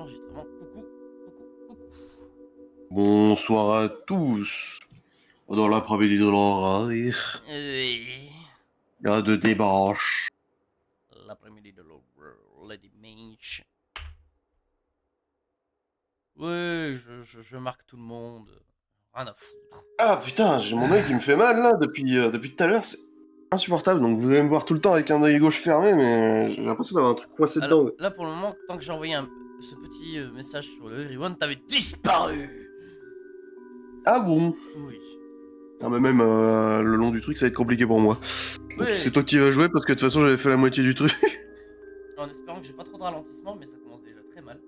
enregistrement. Coucou, coucou, coucou. Bonsoir à tous. Dans l'après-midi de l'horaire, Oui. il y a de débauche. L'après-midi de le dimanche. Oui, je marque tout le monde. Rien à foutre. Ah putain, j'ai mon œil qui me fait mal là depuis tout à l'heure, c'est insupportable. Donc vous allez me voir tout le temps avec un œil gauche fermé, mais j'ai l'impression d'avoir un truc coincé Ah, là, dedans. là, pour le moment, tant que j'ai envoyé ce petit message sur le Everyone, t'avais disparu. Ah bon? Oui. Ah mais même le long du truc, ça va être compliqué pour moi. Donc c'est Oui. toi qui vas jouer parce que de toute façon j'avais fait la moitié du truc. En espérant que j'ai pas trop de ralentissement, mais ça commence déjà très mal.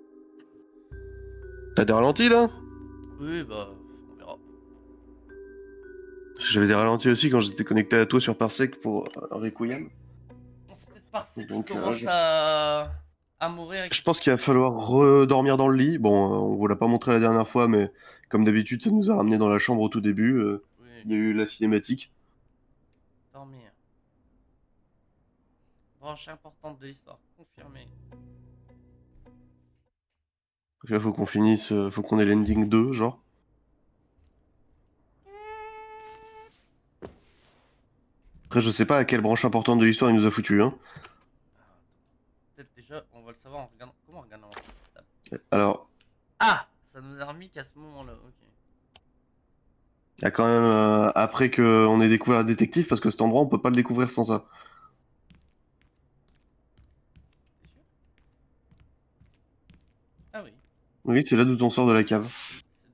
T'as des ralentis là? Oui, bah, on verra. Parce que j'avais des ralentis aussi quand j'étais connecté à toi sur Parsec pour Requiem. C'est peut-être Parsec qui Donc commence à mourir, je etc. pense qu'il va falloir redormir dans le lit. Bon, on vous l'a pas montré la dernière fois, mais comme d'habitude, ça nous a ramené dans la chambre au tout début. Oui, Il y a eu la cinématique. dormir. Branche importante de l'histoire, confirmé. Donc là, faut qu'on finisse, faut qu'on ait l'ending 2, genre. Après, je sais pas à quelle branche importante de l'histoire il nous a foutu, hein. Ah, attends. Peut-être déjà, on va le savoir en regardant. Comment on regarde en table. Alors, Ah, ça nous a remis qu'à ce moment-là, ok. il y a quand même, après qu'on ait découvert la détective, parce que cet endroit, on peut pas le découvrir sans ça. T'es sûr? Ah oui, Oui, c'est là d'où on sort de la cave.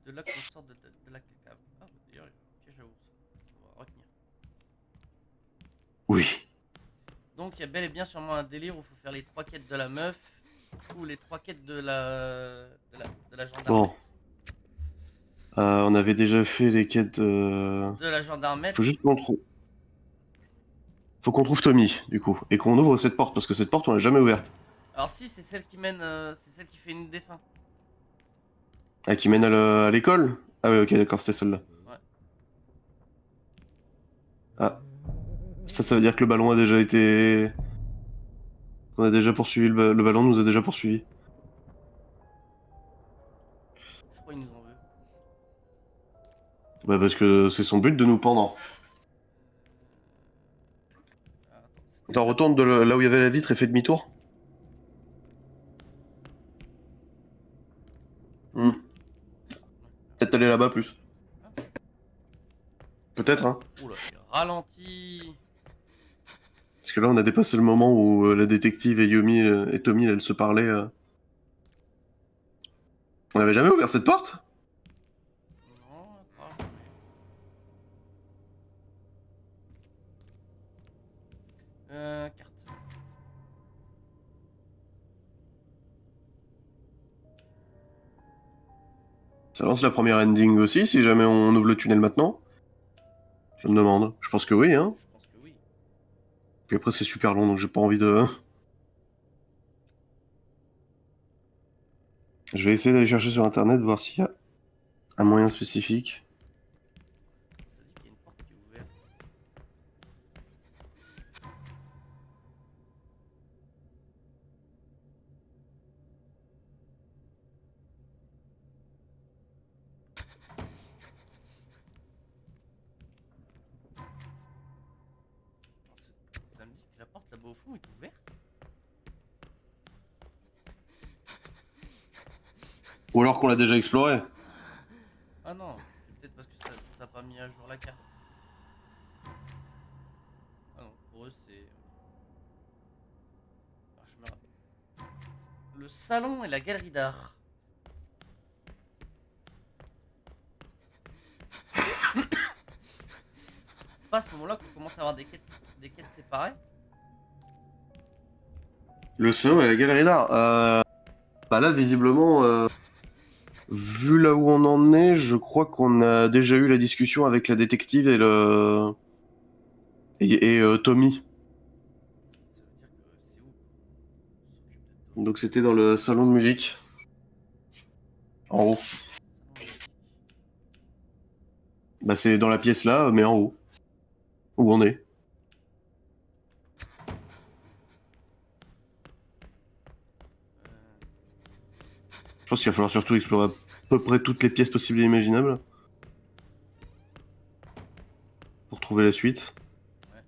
c'est de là qu'on sort de la cave. Ah, bah, d'ailleurs, piège à ours. On va retenir. Oui. Donc, il y a bel et bien sûrement un délire où il faut faire les 3 quêtes de la meuf ou les 3 quêtes de la gendarmette. Bon, on avait déjà fait les quêtes. De la gendarmette. Faut juste qu'on trouve. Faut qu'on trouve Tommy, du coup, et qu'on ouvre cette porte, parce que cette porte, on l'a jamais ouverte. Alors, si, c'est celle qui mène. C'est celle qui fait une des fins. Ah, qui mène à l'école? Ah oui, ok, d'accord, c'était celle-là. Ouais. Ah, ça veut dire que le ballon a déjà été... On a déjà poursuivi, le ballon nous a déjà poursuivi. Je crois qu'il nous en veut. Bah parce que c'est son but de nous pendre. Attends, c'était Attends, là. retourne là où il y avait la vitre et fais demi-tour. Hmm. Peut-être aller là-bas plus. Ah. Peut-être, hein. Oula, il ralentit. Parce que là, on a dépassé le moment où la détective et Yumi et Tommy, elles se parlaient. On avait jamais ouvert cette porte? Non, apparemment. Carte. Ça lance la première ending aussi, si jamais on ouvre le tunnel maintenant? Je me demande. Je pense que oui, hein. Je pense que oui. Puis après, c'est super long, donc j'ai pas envie de... Je vais essayer d'aller chercher sur internet, voir s'il y a un moyen spécifique. Ça dit qu'il y a une porte qui est ouverte. Alors, ça me dit que la porte là-bas au fond est ouverte. Ou alors qu'on l'a déjà exploré. Ah non, c'est peut-être parce que ça n'a pas mis à jour la carte. Ah non, pour eux c'est. Ah, je me rappelle. Le salon et la galerie d'art. C'est pas à ce moment-là qu'on commence à avoir des quêtes séparées. Le salon et la galerie d'art. Bah là, visiblement, vu là où on en est, je crois qu'on a déjà eu la discussion avec la détective et le et Tommy. Ça veut dire que c'est où on s'occupe de Tommy. Donc c'était dans le salon de musique, en haut. Salon de musique. Bah c'est dans la pièce là, mais en haut, où on est. Euh, pense qu'il va falloir surtout explorer à peu près toutes les pièces possibles et imaginables. Pour trouver la suite. Ouais.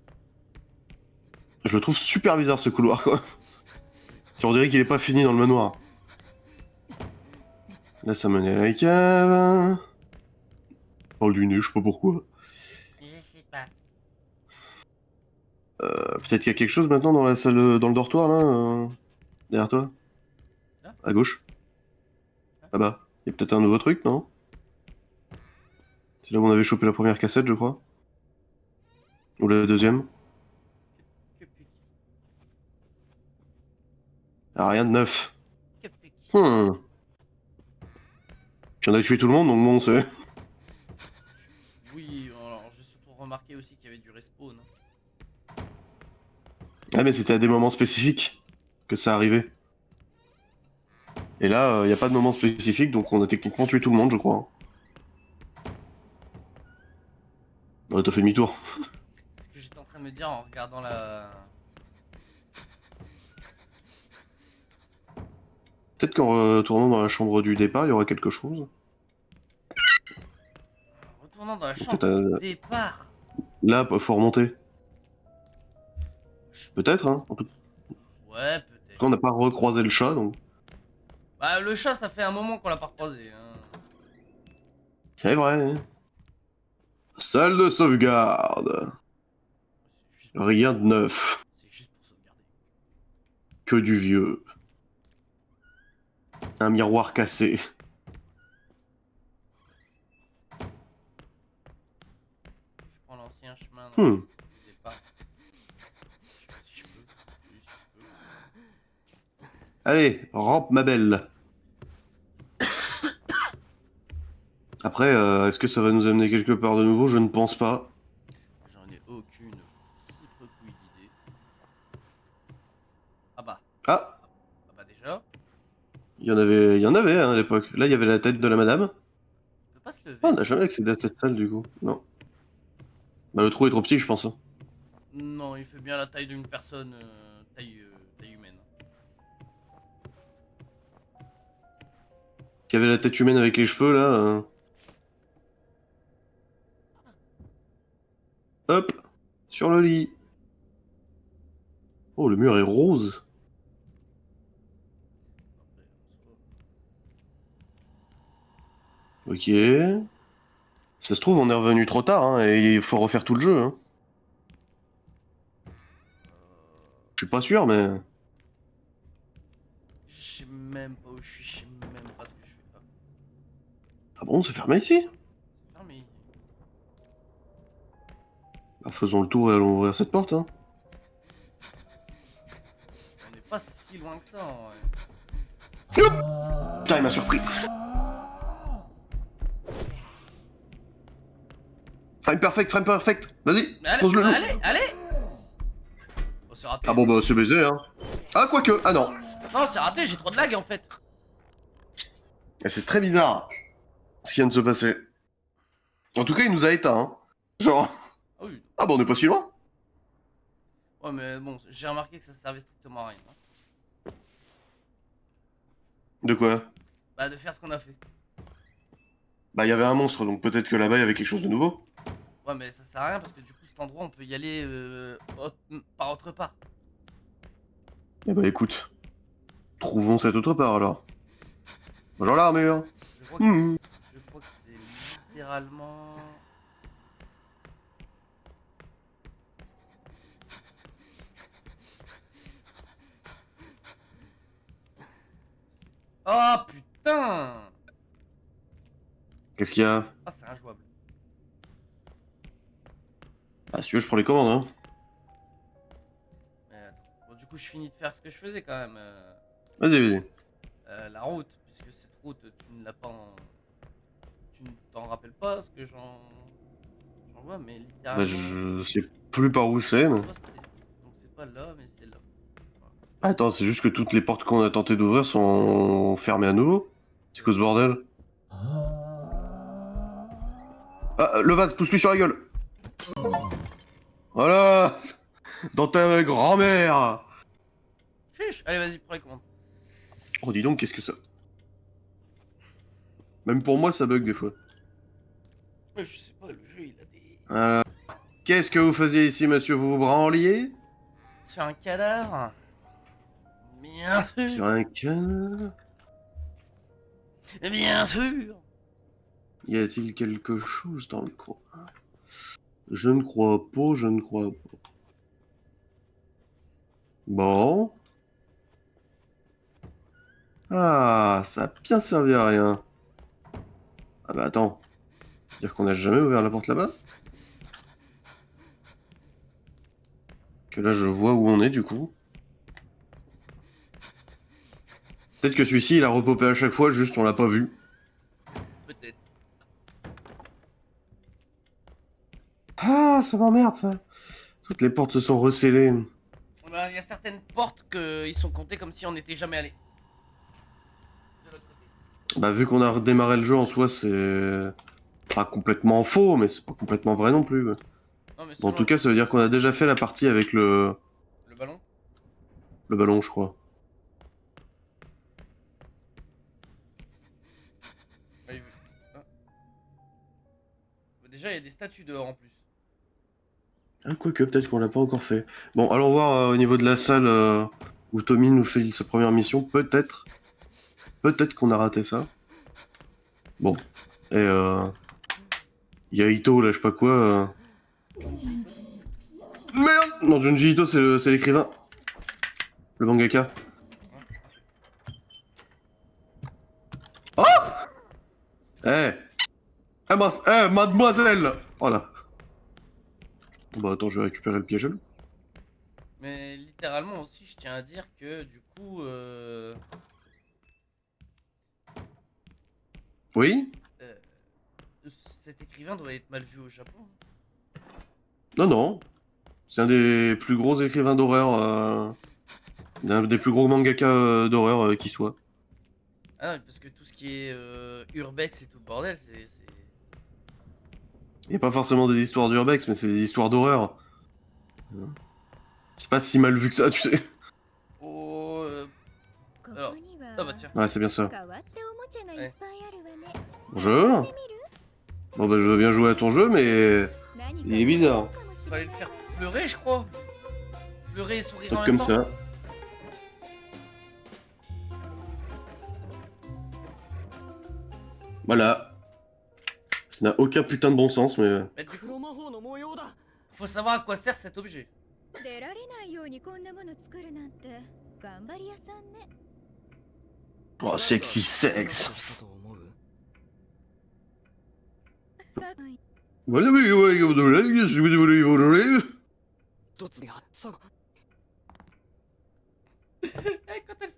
Je le trouve super bizarre ce couloir, quoi. On dirait qu'il est pas fini dans le manoir. Là, ça menait à la cave. Dans du nez, je sais pas pourquoi. Je sais pas. Peut-être qu'il y a quelque chose maintenant dans la salle, dans le dortoir, là. Derrière toi. Ah. À gauche. Là-bas. Il y a peut-être un nouveau truc, non? C'est là où on avait chopé la première cassette, je crois. Ou la deuxième. Que pique. Ah, rien de neuf. Que pique. Puis on a tué tout le monde, donc bon, c'est... Oui, alors j'ai surtout remarqué aussi qu'il y avait du respawn. Ah, mais c'était à des moments spécifiques que ça arrivait. Et là, il n'y a pas de moment spécifique, donc on a techniquement tué tout le monde, je crois. Ouais, t'as fait demi-tour. C'est ce que j'étais en train de me dire en regardant la... Peut-être qu'en retournant dans la chambre du départ, il y aura quelque chose. En retournant dans la Peut-être, chambre de départ. là, faut remonter. Je- Peut-être, hein. En tout Ouais, cas, peut-être. on n'a pas recroisé le chat, donc... Bah, le chat, ça fait un moment qu'on l'a pas recroisé. Hein. C'est vrai. Salle de sauvegarde. C'est juste, Rien de neuf. c'est juste pour sauvegarder. Que du vieux. Un miroir cassé. Je prends l'ancien chemin dans le départ. Je sais pas si je peux. Oui, si je peux. Allez, rampe ma belle. Après, est-ce que ça va nous amener quelque part de nouveau? Je ne pense pas. J'en ai aucune foutre couille d'idée. Ah bah. Ah, Ah bah déjà. il y en avait hein, à l'époque. Là, il y avait la tête de la madame. Il peut pas se Ah, on lever. n'a jamais accédé à cette salle, du coup. Non. Bah, le trou est trop petit, je pense. Hein. Non, il fait bien la taille d'une personne, taille humaine. Il y avait la tête humaine avec les cheveux, là. Hop, sur le lit. Oh, le mur est rose. Après, en soi, Ok. Ça se trouve, on est revenu trop tard, hein, et il faut refaire tout le jeu. Hein. Je suis pas sûr, mais... je sais même pas où je suis, je sais même pas ce que je fais. Ah, Ah bon, c'est fermé ici? c'est fermé. Bah, faisons le tour et allons ouvrir cette porte. Hein. On n'est pas si loin que ça en vrai. Putain, il m'a surpris. Frame perfect. Vas-y, Mais allez, pose le loup. allez. Oh, c'est raté. Ah bon, bah c'est baisé, hein. Ah, quoique, ah non. Non, c'est raté, j'ai trop de lag en fait. Et c'est très bizarre, ce qui vient de se passer. En tout cas, il nous a éteint, hein. Genre... Ah oui. Ah bah on est pas si loin. Ouais, mais bon, j'ai remarqué que ça servait strictement à rien. Hein. De quoi? Bah, de faire ce qu'on a fait. Bah il y avait un monstre, donc peut-être que là-bas il y avait quelque chose de nouveau. Ouais, mais ça sert à rien parce que du coup, cet endroit, on peut y aller par autre part. Eh bah écoute, trouvons cette autre part alors. Bonjour l'armure. Je crois que Hmm. je crois que c'est littéralement. Oh putain! Qu'est-ce qu'il y a? Ah, c'est injouable. Ah si tu veux je prends les commandes, hein. Mais attends. Bon, du coup, je finis de faire ce que je faisais quand même. Vas-y. La route, puisque cette route, tu ne l'as pas en. Tu ne t'en rappelles pas ce que j'en vois, mais littéralement. Bah je sais plus par où c'est, mais... Donc c'est pas là, mais c'est là. Voilà. Attends, c'est juste que toutes les portes qu'on a tenté d'ouvrir sont fermées à nouveau. C'est quoi ce bordel? Ah, le vase, pousse-lui sur la gueule. Voilà. Dans ta grand-mère. Chiche. Allez, vas-y, prends les commandes. Oh dis donc, qu'est-ce que ça... Même pour moi, ça bug des fois. Je sais pas, le jeu il a des. Euh, Qu'est-ce que vous faisiez ici, monsieur? Vous vous branliez? Sur un cadavre. Bien Sur sûr. un canard? Bien sûr. Y a-t-il quelque chose dans le coin? Je ne crois pas, je ne crois pas. Bon. Ah, ça a bien servi à rien. Ah bah attends. Dire qu'on n'a jamais ouvert la porte là-bas? Que là, je vois où on est, du coup. Peut-être que celui-ci, il a repopé à chaque fois, juste on l'a pas vu. Peut-être. Ah, ça m'emmerde, ça. Toutes les portes se sont recellées. Bah, il y a certaines portes qu'ils sont comptés comme si on n'était jamais allé. De l'autre côté. Bah, vu qu'on a redémarré le jeu en soi, c'est pas complètement faux, mais c'est pas complètement vrai non plus. Non, mais Bon, en selon tout cas, ça veut dire qu'on a déjà fait la partie avec le ballon. le ballon, je crois. Ah, ah. Bah, déjà, il y a des statues dehors en plus. Ah, quoique, peut-être qu'on l'a pas encore fait. Bon, allons voir au niveau de la salle où Tommy nous fait sa première mission. Peut-être. Peut-être qu'on a raté ça. Bon. Et il y a Ito, là, je sais pas quoi. Merde! Non, Junji Ito, c'est l'écrivain. Le mangaka. Oh! Eh! Mademoiselle! Voilà. Bah, attends, je vais récupérer le piège à loup. Mais littéralement aussi, je tiens à dire que du coup, Oui? euh, cet écrivain doit être mal vu au Japon. Non, non. C'est un des plus gros écrivains d'horreur. Un des plus gros mangaka d'horreur qui soit. Ah non, parce que tout ce qui est urbex et tout le bordel, c'est. Il n'y a pas forcément des histoires d'urbex, mais c'est des histoires d'horreur. C'est pas si mal vu que ça, tu sais. Oh, alors, ah bah tiens. Ouais, c'est bien ça. Ouais. Bonjour. Bon, bah, je veux bien jouer à ton jeu, mais il est bizarre. Fallait le faire pleurer, je crois. Pleurer et sourire en Truc même comme temps. ça. Voilà. Ça n'a aucun putain de bon sens, mais. Mais du coup, faut savoir à quoi sert cet objet. Oh, sexy sex. Voilà, oui, ouais, Eh, quand elle...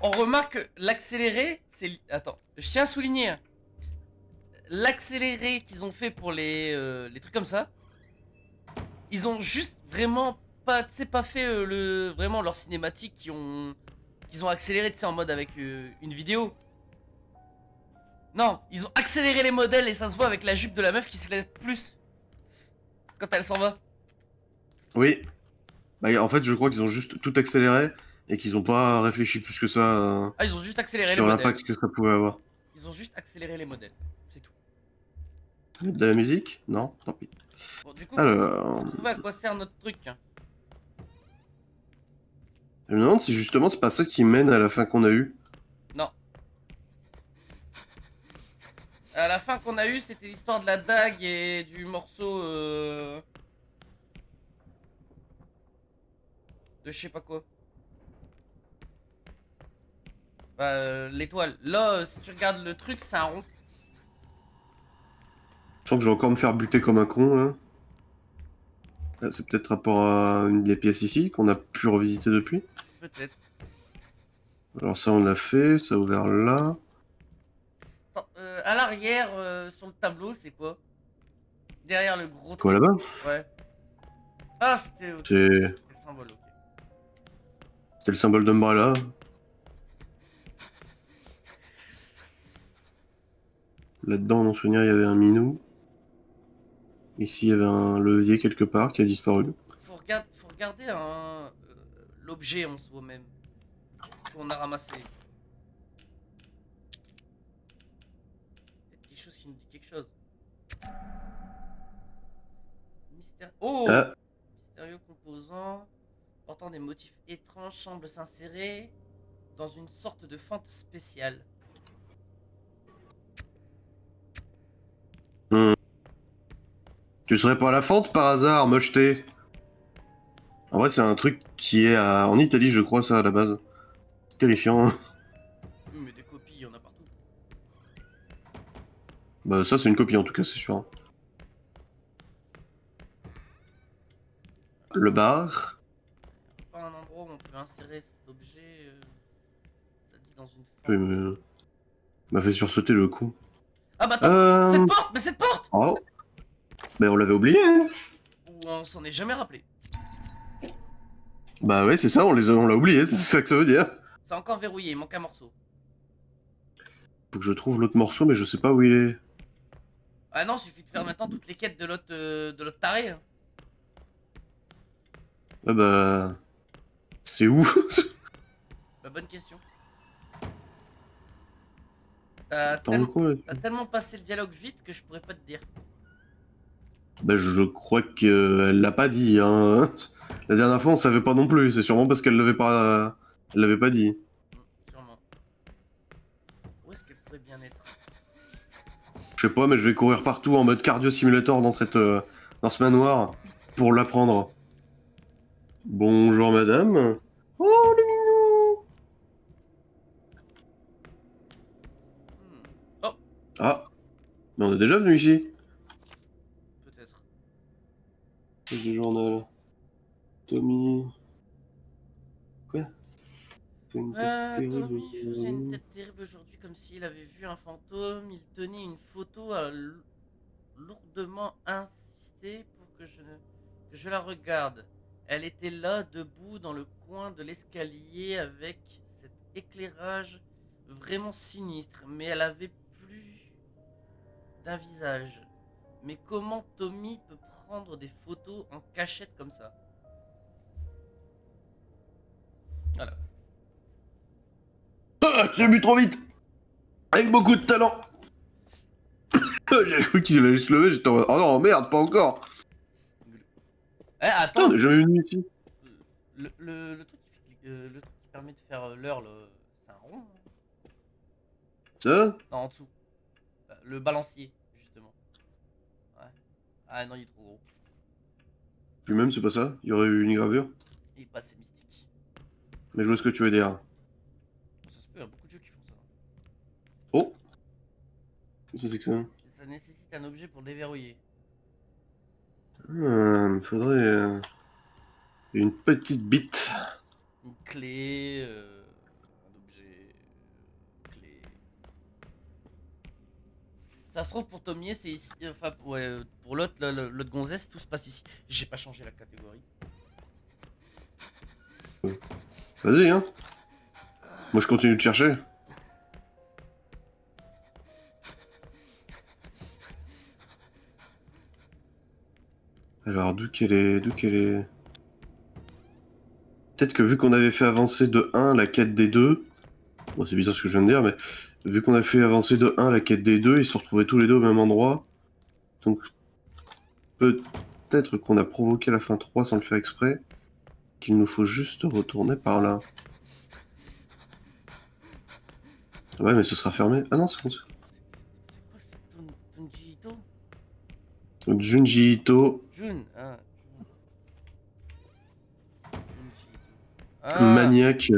On remarque que l'accéléré, c'est... Attends, je tiens à souligner. Hein. L'accéléré qu'ils ont fait pour les trucs comme ça, ils ont juste vraiment pas... Tu sais, pas fait vraiment leur cinématique qu'ils ont accéléré, tu sais, en mode avec une vidéo. Non, ils ont accéléré les modèles et ça se voit avec la jupe de la meuf qui se lève plus quand elle s'en va. Oui. Bah, en fait, je crois qu'ils ont juste tout accéléré et qu'ils ont pas réfléchi plus que ça Ah, ils ont juste accéléré les sur modèles. l'impact que ça pouvait avoir. Ils ont juste accéléré les modèles. C'est tout. De la musique? Non, tant pis. Bon, du coup, faut Alors, trouver à quoi sert notre truc. Hein. je me demande si justement c'est pas ça qui mène à la fin qu'on a eue. Non. À la fin qu'on a eu, c'était l'histoire de la dague et du morceau de je sais pas quoi. Bah, l'étoile. Là, si tu regardes le truc, c'est un rond. Je sens que je vais encore me faire buter comme un con, là. Ah, c'est peut-être rapport à une des pièces ici qu'on a pu revisiter depuis. Peut-être. Alors ça, on l'a fait, ça a ouvert là. Attends, à l'arrière, sur le tableau, c'est quoi? Derrière le gros Quoi truc. là-bas? Ouais. Ah, c'était ok. C'est... C'était le symbole, ok. C'était le symbole d'Umbrella. Là-dedans, on en souvenir, il y avait un minou. Ici, il y avait un levier quelque part qui a disparu. Faut regarder l'objet en soi-même qu'on a ramassé. l'affiche nous dit quelque chose. Oh! Ah, Mystérieux composant portant des motifs étranges semble s'insérer dans une sorte de fente spéciale. tu serais pas à la fente par hasard, mocheté? En vrai, c'est un truc qui est en Italie, je crois, ça, à la base. C'est terrifiant. Oui, mais des copies, il y en a partout. Bah, ça, c'est une copie, en tout cas, c'est sûr. Le bar. Pas un endroit où on peut insérer cet objet. Ça dit dans une Oui, fente. m'a fait sursauter le coup. Ah bah attends, cette Euh... porte! Mais cette porte! Oh. Mais on l'avait oublié, hein. Ou on s'en est jamais rappelé. Bah ouais, c'est ça, on l'a oublié, c'est ça que ça veut dire. C'est encore verrouillé, il manque un morceau. Faut que je trouve l'autre morceau, mais je sais pas où il est. Ah non, suffit de faire maintenant toutes les quêtes de l'autre taré. Hein. Ah bah... C'est où? Bah bonne question. T'as Dans le coin, là. tellement passé le dialogue vite que je pourrais pas te dire. Bah je crois qu'elle l'a pas dit, hein. La dernière fois, on savait pas non plus, c'est sûrement parce qu'elle l'avait pas... Elle l'avait pas dit. Sûrement. Où est-ce qu'elle pourrait bien être? Je sais pas, mais je vais courir partout en mode cardio simulator dans dans ce manoir pour l'apprendre. Bonjour madame. Oh le minou. Oh, Ah, mais on est déjà venu ici. peut-être. C'est du journal. Tommy. Quoi? C'est une tête terrible. Tommy faisait une tête terrible aujourd'hui comme s'il avait vu un fantôme. Il tenait une photo à lourdement insisté pour que je la regarde. Elle était là, debout dans le coin de l'escalier avec cet éclairage vraiment sinistre, mais elle avait plus d'un visage. Mais comment Tommy peut prendre des photos en cachette comme ça? Voilà. Ah, j'ai bu trop vite. Avec beaucoup de talent. J'ai cru qu'il allait se lever, j'étais en mode, oh non, merde, pas encore. Eh, Putain, on attends, est jamais venu ici. le truc qui permet de faire l'heure, c'est un rond, hein. Ça? Non, en dessous. Le balancier, justement. Ouais. Ah non, il est trop gros. Puis même, c'est pas ça. Il y aurait eu une gravure. Il est pas assez mystique. Mais je vois ce que tu veux dire. Ça se peut, il y a beaucoup de jeux qui font ça. Oh, qu'est-ce que c'est que ça? Ça nécessite un objet pour le déverrouiller. Faudrait une petite bite. Une clé, un objet, clé. Ça se trouve pour Tomier, c'est ici. Enfin, ouais, pour l'autre, l'autre gonzesse, tout se passe ici. J'ai pas changé la catégorie. Vas-y, hein. Moi, je continue de chercher. Alors, d'où qu'elle est... Peut-être que vu qu'on avait fait avancer de 1 la quête des deux... Bon, c'est bizarre ce que je viens de dire, mais... Vu qu'on a fait avancer de 1 la quête des deux, ils se retrouvaient tous les deux au même endroit. Donc, peut-être qu'on a provoqué la fin 3 sans le faire exprès. Qu'il nous faut juste retourner par là. Ouais, mais ce sera fermé. Ah non, c'est bon. C'est quoi, c'est Tunji Ito? Donc, Junji Ito, Jun, hein. Junji Ito. Ah, maniaque.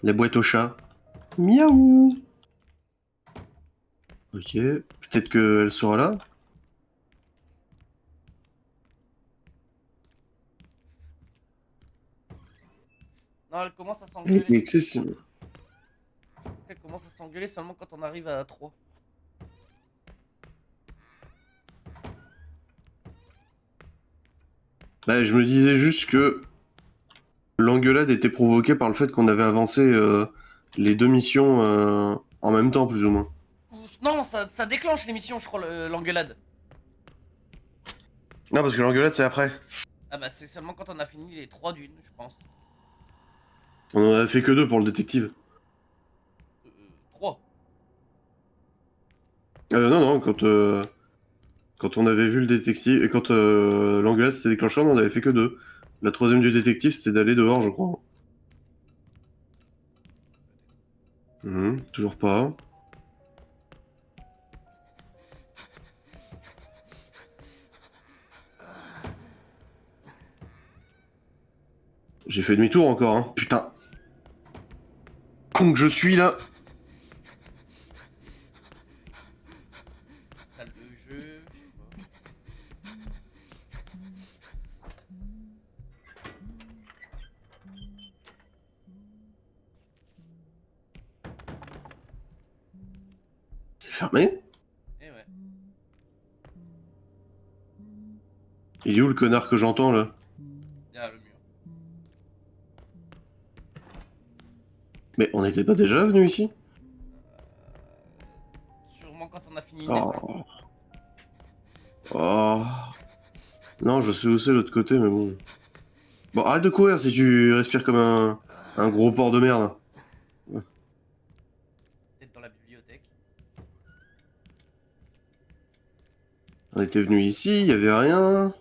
La boîte au chat. Miaou. Ok, peut-être qu'elle sera là. non, elle commence à Elle s'engueuler. est excessive. Elle commence à s'engueuler seulement quand on arrive à 3. Bah, je me disais juste que l'engueulade était provoquée par le fait qu'on avait avancé les deux missions en même temps, plus ou moins. Non, ça déclenche l'émission, je crois, l'engueulade. Non, parce que l'engueulade, c'est après. Ah bah c'est seulement quand on a fini les 3 d'une, je pense. On en a fait que deux pour le détective. Non, non, quand on avait vu le détective, et quand l'engueulade s'était déclenchée, on en avait fait que deux. La troisième du détective, c'était d'aller dehors, je crois. Toujours pas. J'ai fait demi-tour encore, hein. Putain. Con que je suis là. Salle de jeu, je sais pas. C'est fermé? Eh ouais. Il est où le connard que j'entends là? Derrière le mur. Mais on n'était pas déjà venu ici? Sûrement quand on a fini une des fins. Oh. Oh. Non, je sais où c'est l'autre côté, mais bon. Bon, arrête de courir si tu respires comme un gros porc de merde. Peut-être dans la bibliothèque. On était venu ici, il y avait rien.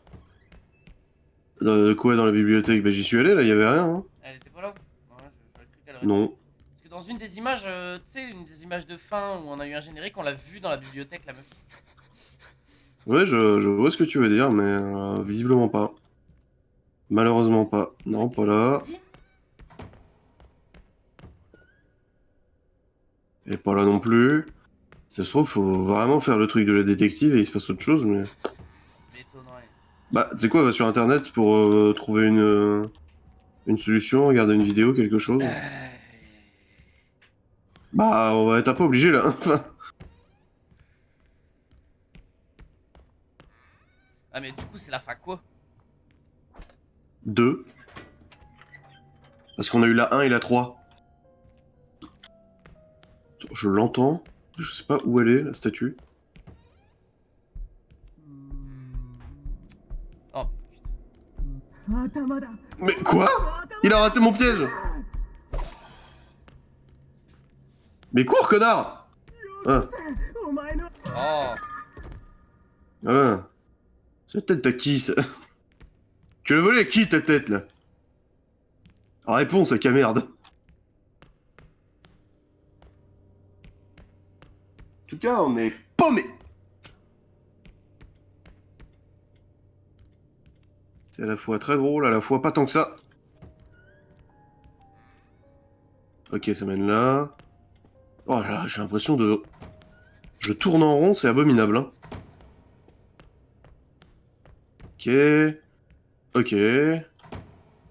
Quoi dans la bibliothèque? Bah j'y suis allé là, il y avait rien. Hein. Elle était pas là? Ouais, j'aurais cru qu'elle aurait été. Non. Parce que dans une des images, tu sais, une des images de fin où on a eu un générique, on l'a vu dans la bibliothèque, la meuf. Ouais, je vois ce que tu veux dire, mais visiblement pas. Malheureusement pas. Non, pas là. Si. Et pas là non plus. Ça se trouve, faut vraiment faire le truc de la détective et il se passe autre chose, mais. M'étonnerait. Bah, tu sais quoi, va sur internet pour trouver une solution, regarder une vidéo, quelque chose. Bah, on va être un peu obligé là. Ah, mais du coup, c'est la fin quoi? Deux. Parce qu'on a eu la 1 et la 3. Je l'entends. Je sais pas où elle est, la statue. Oh, putain. Mais quoi? Il a raté mon piège! Mais cours, connard! Ah, Oh. voilà. Cette tête, t'as qui, ça? Tu l'as volé à qui, ta tête, là? Ah, réponds, sac à merde. En tout cas, on est paumé. C'est à la fois très drôle, à la fois pas tant que ça. Ok, ça mène là. Oh là, j'ai l'impression de... Je tourne en rond, c'est abominable, hein. Ok. Ok.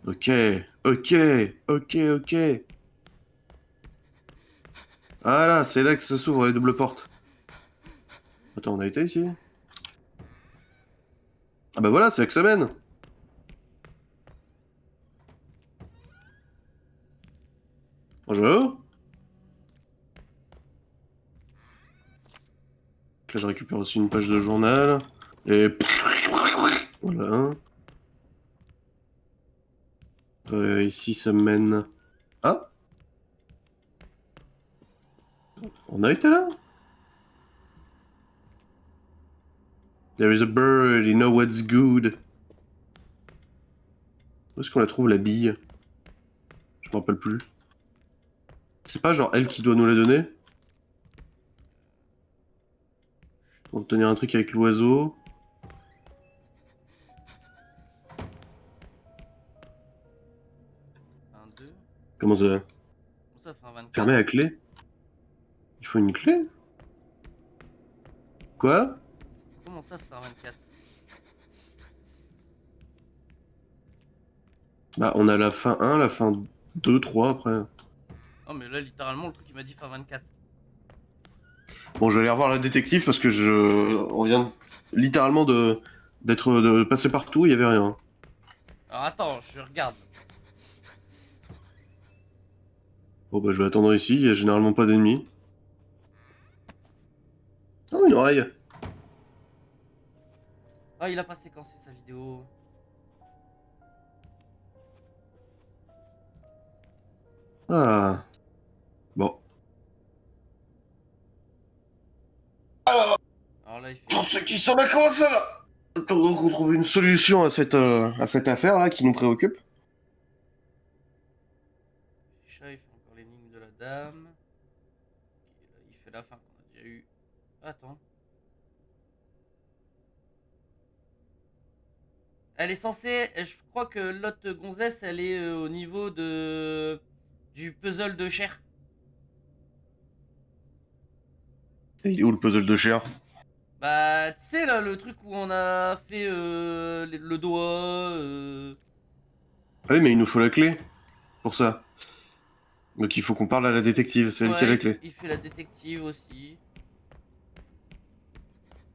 Ok. Ok. Ok, ok. Ah là, c'est là que se s'ouvrent les doubles portes. Attends, on a été ici? Ah bah voilà, c'est là que ça mène. Bonjour. Là, je récupère aussi une page de journal. Et... Voilà. Ici, ça mène... Ah? On a été là? There is a bird, you know what's good. Où est-ce qu'on la trouve, la bille? Je me rappelle plus. C'est pas genre elle qui doit nous la donner? Pour obtenir un truc avec l'oiseau. Un, deux. Comment ça? Bon, ça fait un 24. Fermé à clé? Il faut une clé? Quoi? Comment ça, faire 24? Bah, on a la fin 1, la fin 2, 3 après. Oh, mais là, littéralement, le truc, il m'a dit faire 24. Bon, je vais aller revoir la détective parce que on vient littéralement de passer partout, il y avait rien. Alors, attends, je regarde. Bon, bah, je vais attendre ici, il y a généralement pas d'ennemis. Oh, une oreille! Ah, il a pas séquencé sa vidéo. Ah. Bon. ceux qui sont d'accord, ça va. Attendons qu'on trouve une solution à cette affaire-là qui nous préoccupe. Chat, il fait encore l'énigme de la dame. Ok, là, il fait la fin qu'on a déjà eu. Attends. Elle est censée. Je crois que l'autre gonzesse, elle est au niveau de. Du puzzle de chair. Et il est où le puzzle de chair? Bah, tu sais, là, le truc où on a fait le doigt. Ah oui, mais il nous faut la clé pour ça. Donc il faut qu'on parle à la détective, c'est elle qui a Ouais, la clé. il fait la détective aussi.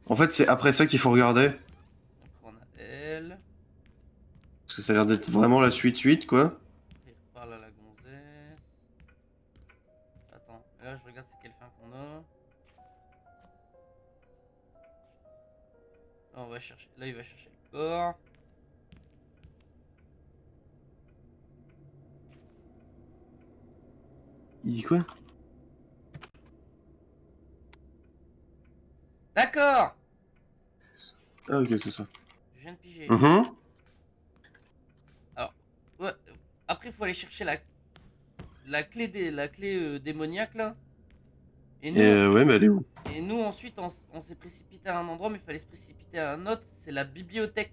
En fait, c'est après ça qu'il faut regarder. Après, on a elle. Parce que ça a l'air d'être vraiment la suite, quoi. Après, il reparle à la gonzesse. Attends, là, je regarde c'est quelle fin qu'on a. Là, on va chercher. Là, il va chercher le corps. Il dit quoi? D'accord. Ah ok, c'est ça. Je viens de piger. Mhm. Alors, ouais, après, il faut aller chercher la clé démoniaque, là. Et Et nous, ouais, mais elle est où? et nous ensuite, on s'est précipité à un endroit, mais il fallait se précipiter à un autre. C'est la bibliothèque.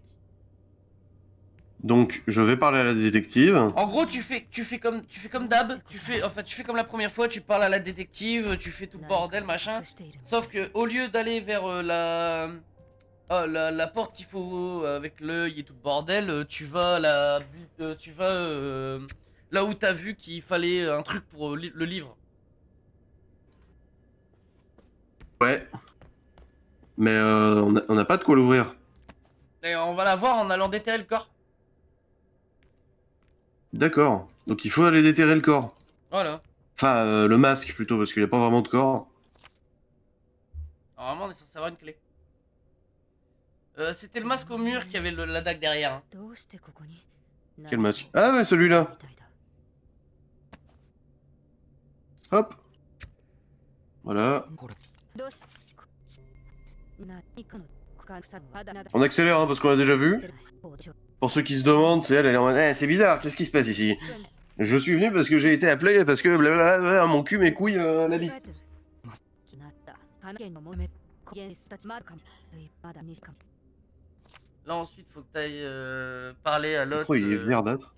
Donc, je vais parler à la détective. En gros, tu fais comme d'hab. Tu fais comme la première fois. Tu parles à la détective, tu fais tout le bordel, machin. Sauf que au lieu d'aller vers la porte qu'il faut avec l'œil et tout le bordel, tu vas là où t'as vu qu'il fallait un truc pour le livre. Ouais. Mais on n'a pas de quoi l'ouvrir. Et on va la voir en allant déterrer le corps. D'accord. Donc il faut aller déterrer le corps. Voilà. Enfin, le masque plutôt, parce qu'il n'y a pas vraiment de corps. Normalement, on est censé avoir une clé. C'était le masque au mur qui avait la dague derrière, hein. Quel masque? Ah ouais, celui-là. Hop. Voilà. On accélère, hein, parce qu'on l'a déjà vu. Pour ceux qui se demandent, c'est elle est en mode, eh, c'est bizarre, qu'est-ce qui se passe ici? Je suis venu parce que j'ai été appelé, parce que blablabla, mon cul, mes couilles, la bite. Là, ensuite, faut que t'ailles parler à Le l'autre. pro, il est verdâtre.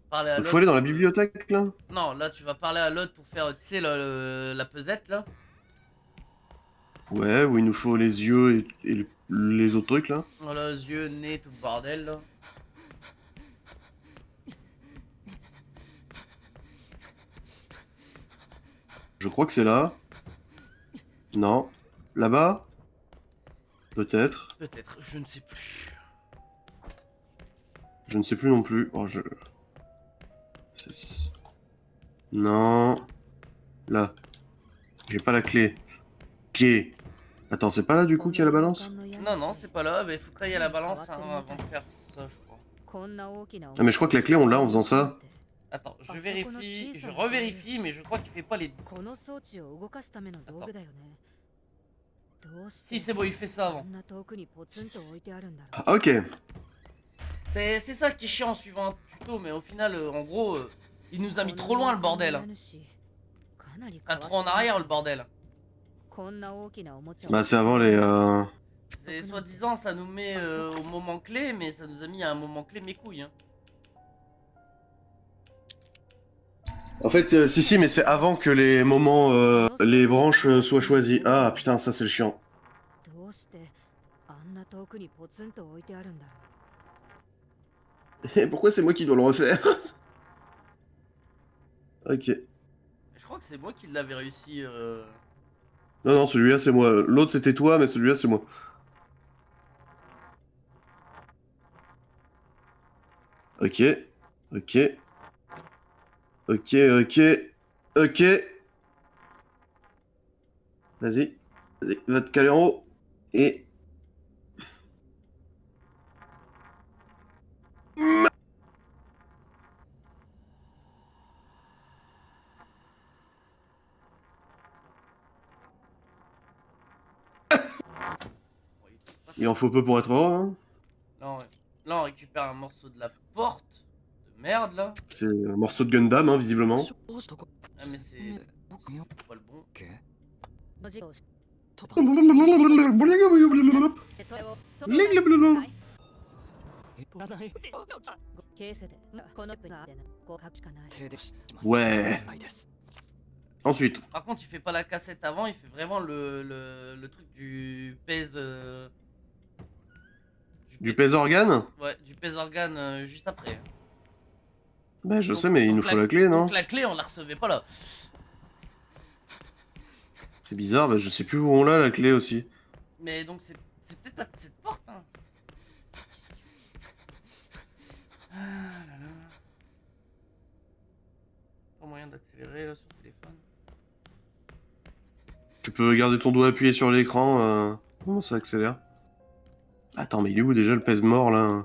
Parler à Donc faut l'autre aller dans la pour. bibliothèque, là? Non, là, tu vas parler à l'autre pour faire, tu sais, la pesette, là. Ouais, où il nous faut les yeux et les autres trucs, là. Voilà, yeux, nez, tout le bordel, là. Je crois que c'est là. Non. Là-bas? Peut-être. Peut-être, je ne sais plus. Je ne sais plus non plus. Oh, je... Non. Là. J'ai pas la clé. Clé. Attends, c'est pas là du coup qu'il y a la balance? Non, non, c'est pas là. Mais il faut que t'ailles à la balance hein, avant de faire ça, je crois. Ah, mais je crois que la clé, on l'a en faisant ça. Attends, je vérifie, je revérifie, mais je crois qu'il fait pas les. Si, c'est bon, il fait ça avant. Ah, ok. C'est ça qui est chiant en suivant un tuto, mais au final, en gros, il nous a mis trop loin le bordel. Enfin, trop en arrière le bordel. Bah, c'est avant les... C'est soi-disant, ça nous met au moment clé, mais ça nous a mis à un moment clé mes couilles. Hein. En fait, si, mais c'est avant que les moments, les branches soient choisies. Ah, putain, ça c'est le chiant. Et pourquoi c'est moi qui dois le refaire? Ok. Je crois que c'est moi qui l'avais réussi. Non, non, celui-là c'est moi. L'autre c'était toi, mais celui-là c'est moi. Ok. Ok. Ok, ok. Ok. Vas-y. Vas-y, va te caler en haut. Et... Bon, il Il en faut peu pour être heureux, hein. Là là, on récupère un morceau de la porte. De merde, là. C'est un morceau de Gundam, hein, visiblement. Ah, mais c'est pas le bon. 文字をし Ouais. 手とを外の中形成でこのプラーでの合格しかない Ensuite, Par contre, il fait pas la cassette avant, il fait vraiment le truc du pèse. du pèse-organe? Ouais, du pèse organe juste après. Ben, je Donc- sais, mais il donc nous faut la clé, non? Donc la clé, on la recevait pas là. C'est bizarre, ben, je sais plus où on l'a, la clé aussi. Mais donc c'est peut-être pas de cette porte, hein. Qu'est-ce qu'il fait? Ah là là. Pas moyen d'accélérer là sur le téléphone. Tu peux garder ton doigt appuyé sur l'écran, comment ça accélère? Attends, mais il est où déjà le pèse-mort, là?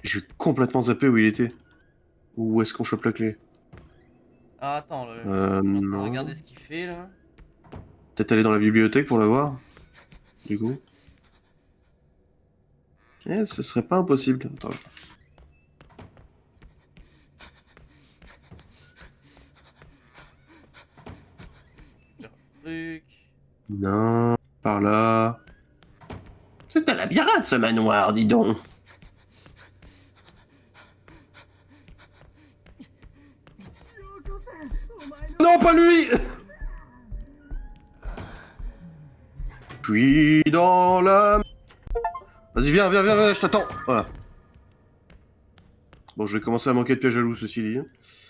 J'ai complètement zappé où il était. Où est-ce qu'on chope la clé? Ah attends, je suis en train de Non. regarder ce qu'il fait là. Peut-être aller dans la bibliothèque pour la voir? Du coup. Eh, ce serait pas impossible. Attends. Truc. Non, par là. C'est un labyrinthe ce manoir, dis donc. Non, pas lui. Je suis dans la... Vas-y, viens, viens, viens, viens, je t'attends. Voilà. Bon, je vais commencer à manquer de piège à loup, ceci dit.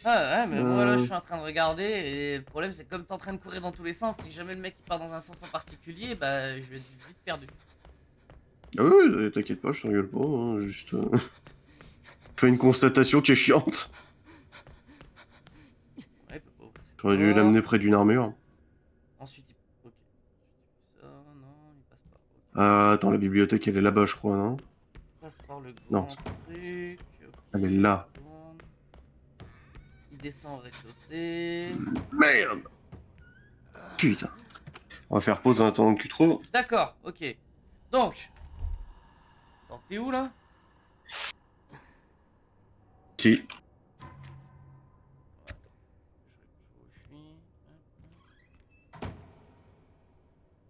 Ah ouais, mais moi là je Euh. suis en train de regarder et le problème c'est que comme t'es en train de courir dans tous les sens, si jamais le mec il part dans un sens en particulier, bah je vais être vite perdu. Ah oui, t'inquiète pas, je t'engueule pas, hein, juste... je fais une constatation qui est chiante. Ouais, il peut pas ouvrir cette J'aurais dû porte. l'amener près d'une armure. Ensuite il... Ok. Ça, non, il passe pas. Ok. Ah, attends, la bibliothèque, elle est là-bas, je crois, non? Il passe par le Non, grand truc. Ok, elle est là. il tourne. Il descend au rez-de-chaussée. Merde. Putain. On va faire pause en attendant que tu trouves. D'accord, ok. Donc. Attends, t'es où là? Si. Attends, je vois où je suis.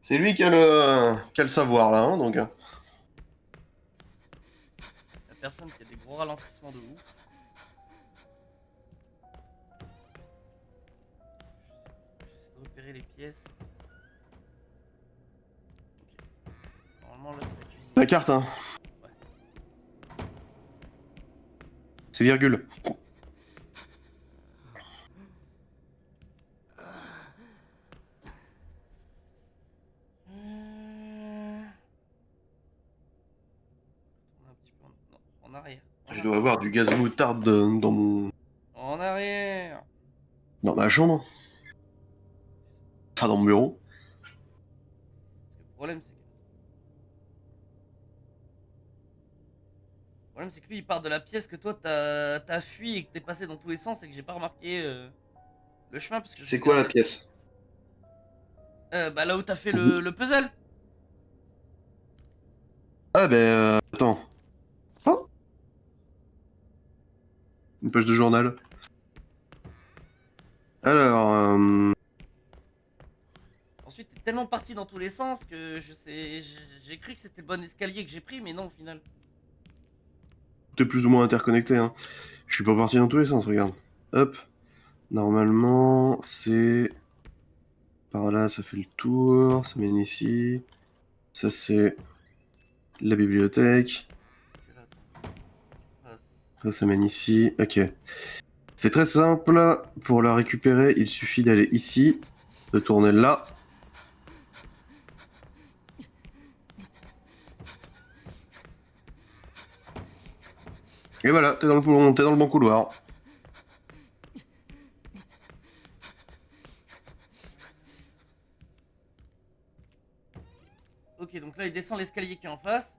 C'est lui qui a le savoir, là, hein, donc... La personne qui a des gros ralentissements de ouf. J'essaie de repérer les pièces. Ok. Normalement là c'est la cuisine. La carte, hein. Ouais. C'est virgule. On est un petit peu non, en arrière. Je dois avoir du gaz moutarde dans mon... En arrière. dans ma chambre. Enfin, dans mon bureau. Parce que le problème c'est que lui il part de la pièce que toi t'as fui et que t'es passé dans tous les sens et que j'ai pas remarqué le chemin parce que je C'est quoi la regardais. pièce? Bah là où t'as fait le puzzle. Ah, ben... attends. Oh, une page de journal. Alors... Ensuite t'es tellement parti dans tous les sens que j'ai cru que c'était le bon escalier que j'ai pris mais non au final. tout est plus ou moins interconnecté, hein. Je suis pas parti dans tous les sens, regarde. Hop. Normalement, c'est... par là, ça fait le tour. Ça mène ici. Ça, c'est... la bibliothèque. Que là, attends. Passe. Ça mène ici. Ok. C'est très simple. Pour la récupérer, il suffit d'aller ici, de tourner là. Et voilà, t'es dans le bon couloir. Ok donc là il descend l'escalier qui est en face.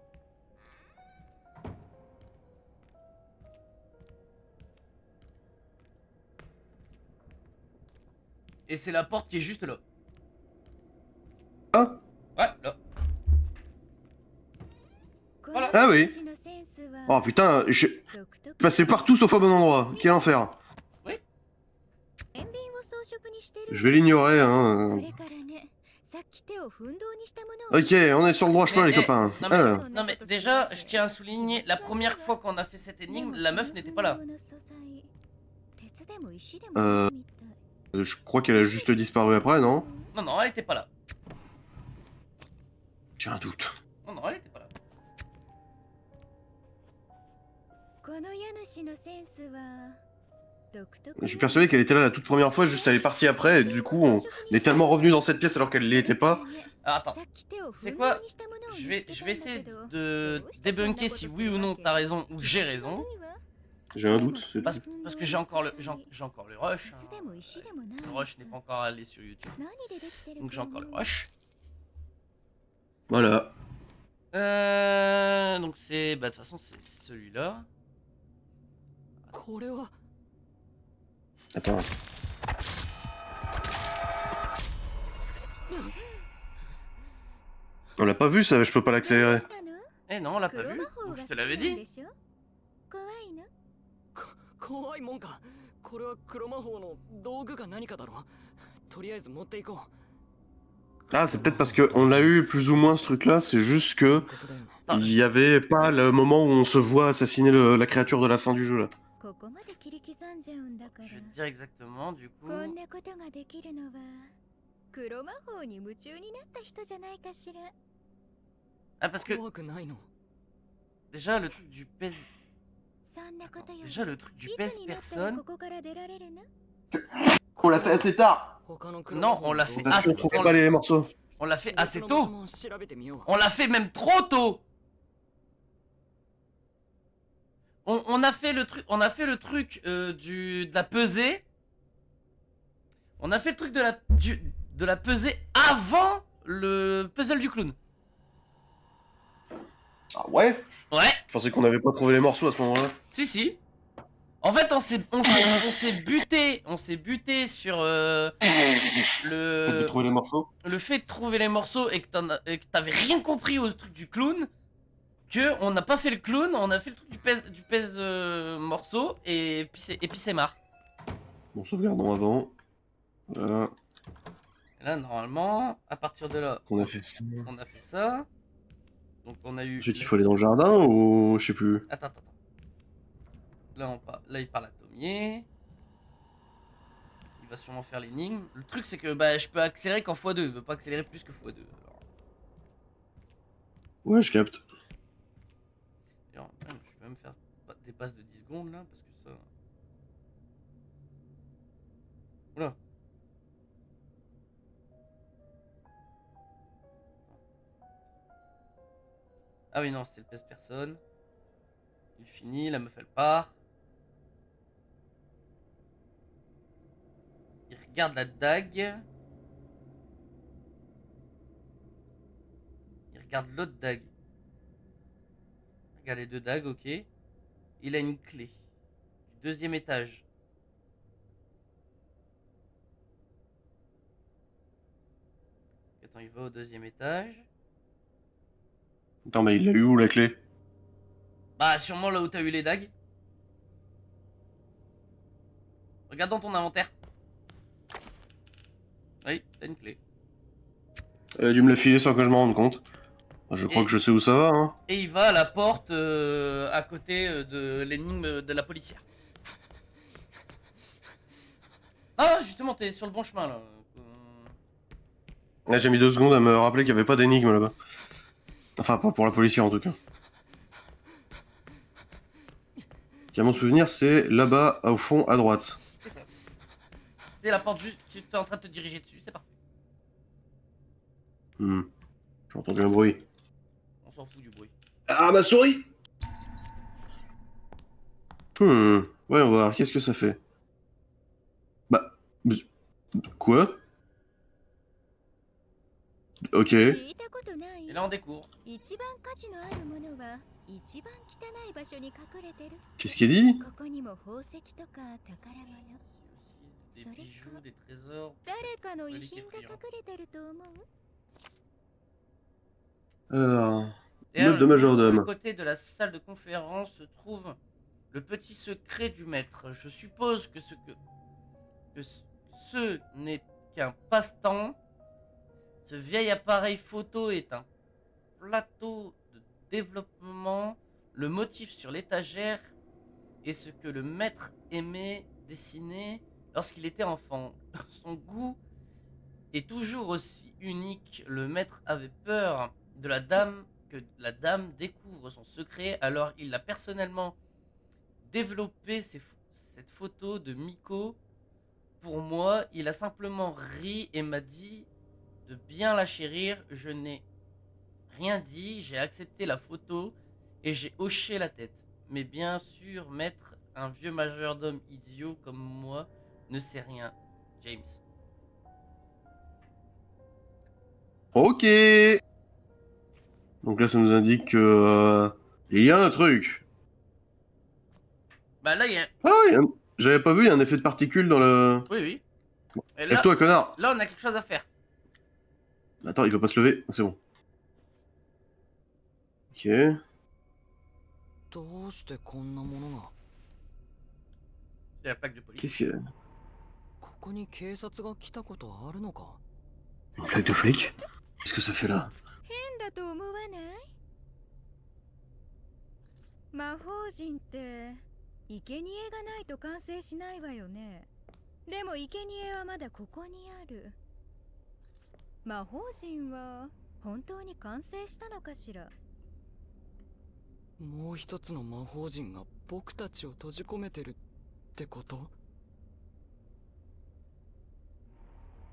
Et c'est la porte qui est juste là. Ah, Ouais, Oh putain, je 独特 passais partout sauf au bon endroit. Quel enfer. 天秤を装飾にしてる Je vais l'ignorer, そ hein. れからねさっき手を奮闘にしたものを Ok, on est sur le droit chemin, Mais, les copains. non, mais, Alors, non, mais déjà, je tiens à souligner, la première fois qu'on a fait cette énigme, la meuf n'était pas là. 鉄でも石でもないみたい je crois qu'elle a juste disparu après, non? Non, non, elle était pas là. J'ai un doute. Non, non, elle était pas là. この家主のセンスは独特 Je suis persuadé qu'elle était là la toute première fois, juste elle est partie après, et du coup, on est tellement revenu dans cette pièce alors qu'elle l'y était pas. Alors, attends, c'est quoi? Je vais essayer de débunker si oui ou non t'as raison ou j'ai raison. J'ai un doute. c'est Parce, tout. parce que j'ai encore le rush. Hein. Le rush n'est pas encore allé sur YouTube. Donc j'ai encore le rush. Voilà. Donc c'est... Bah de toute façon c'est celui-là. これは Attends. On l'a pas vu ça, je peux pas l'accélérer. Eh non, on l'a pas vu. Donc je te l'avais dit. 怖いの怖いもんか。これは黒魔法の道具か何かだろう。とりあえず持っていこ Ah, c'est peut-être parce qu'on l'a eu plus ou moins ce truc-là, c'est juste う。 que ここだよね Non, il y avait pas le moment où on se voit assassiner la créature de la fin du jeu là. ここまで切り刻んじゃうんだから je vais te dire exactement du coup. こんなことができるのは黒魔法に夢中になった人じゃないかしら Ah parce que 怖くないの。 déjà le truc du pèse... そんなことより Déjà le truc du いつ pèse になったら personne. ここから出られるの On l'a fait assez tard. 他の黒 Non, 魔法 on の l'a 道 fait 具 Parce qu'on assez- trouvait pas les morceaux. On l'a fait assez 別の場所 tôt. も調べてみよう。 On l'a fait même trop tôt. On a fait le truc de la pesée. On a fait le truc de la pesée avant le puzzle du clown. Ah ouais? Ouais, Je pensais qu'on avait pas trouvé les morceaux à ce moment-là. si si. En fait, on s'est buté sur On peut trouver les morceaux? le fait de trouver les morceaux et que t'avais rien compris au truc du clown. Que on n'a pas fait le clown, on a fait le truc du pèse morceau et puis c'est marre. Bon, sauvegardons avant. Voilà, Et là normalement, à partir de là, on a fait ça. on a fait ça. Donc on a eu. Ensuite, il faut aller dans le jardin ou je sais plus. Attends. Là il parle à Tomier. Il va sûrement faire l'énigme. Le truc c'est que bah je peux accélérer qu'en x2, il veut pas accélérer plus que x2. Alors, Ouais, je capte. d'ailleurs, même, je peux même faire des passes de 10 secondes là parce que ça. Oula. Ah oui non, c'est le pèse personne. Il finit, la meuf elle part. Il regarde la dague. Il regarde l'autre dague. Il regarde les deux dagues, ok. Il a une clé. Du deuxième étage. Attends, il va au deuxième étage. Attends, mais il l'a eu où la clé? Bah, sûrement là où t'as eu les dagues. Regarde dans ton inventaire. Oui, t'as une clé. Elle a dû me la filer sans que je m'en rende compte. Je crois Et- que je sais où ça va, hein. Et il va à la porte à côté de l'énigme de la policière. Ah, justement, t'es sur le bon chemin là. Là, j'ai mis 2 secondes à me rappeler qu'il n'y avait pas d'énigme là-bas. Enfin, pas pour la policière en tout cas. À mon souvenir, c'est là-bas, au fond, à droite. C'est ça. C'est la porte juste, tu es en train de te diriger dessus, c'est parfait. J'ai entendu un bruit. On s'en fout du bruit. Ah, ma souris! Ouais, on va voir, qu'est-ce que ça fait? Bah... Quoi? Ok. 聞いたことない Et là on découvre. 一番価値のあるものは一番汚い場所に隠れてる Qu'est-ce qu'il dit? ここにも宝石とか宝物 Des bijoux, des trésors. 誰かの遺品が隠れてると思う Alors... Note de majordome. À côté de la salle de conférence se trouve le petit secret du maître. Je suppose que ce n'est qu'un passe-temps. Ce vieil appareil photo est un plateau de développement. Le motif sur l'étagère est ce que le maître aimait dessiner lorsqu'il était enfant. Son goût est toujours aussi unique. Le maître avait peur de la dame que la dame découvre son secret, alors il a personnellement développé cette photo de Miko pour moi. Il a simplement ri et m'a dit de bien la chérir. Je n'ai rien dit, j'ai accepté la photo et j'ai hoché la tête. Mais bien sûr, maître, un vieux majordome idiot comme moi ne sait rien. James. Ok. Donc là, ça nous indique que il y a un truc. Bah là, il y a... Ah, j'avais pas vu, il y a un effet de particules dans le. Oui, oui. Et là, Lève-toi, connard. là, on a quelque chose à faire. Attends, il veut pas se lever. C'est bon. Ok. どうしてこんなものが C'est la plaque de police. Qu'est-ce qu'il y a? ここに警察が来たことあるのか Une plaque de flic? Qu'est-ce que ça fait là? 変だと思わない？魔法陣って生贄がないと完成しないわよね。でも生贄はまだここにある。魔法陣は本当に完成したのかしら？もう一つの魔法陣が僕たちを閉じ込めてるってこと？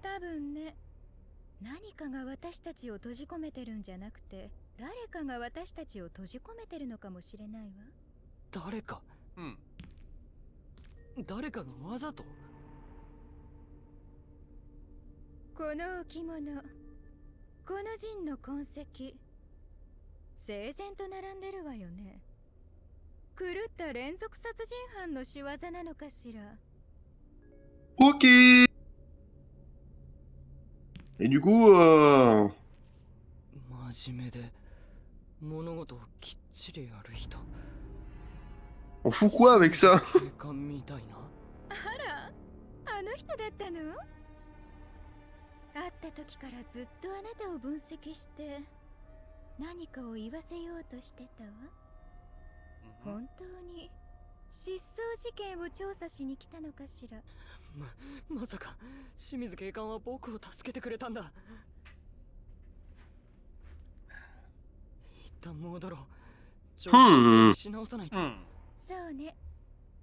多分ね。何かが私たちを閉じ込めてるんじゃなくて、誰かが私たちを閉じ込めてるのかもしれないわ。誰か Hmm. 誰かがわざとこの置物、この陣の痕跡、整然と並んでるわよね。狂った連続殺人犯の仕業なのかしら。Ok. Et du coup, 真面目で物事をきっちりやる人 on fout quoi avec ça? 警官みたいなあら、あの人だったの？会った時からずっとあなたを分析して何かを言わせようとしてたわ。 Mhm. 本当に失踪事件を調査しに来たのかしら。まさか清水警官は僕を助けてくれたんだ。一旦戻ろう。情報を整理し直さないと。 Hmm. そうね。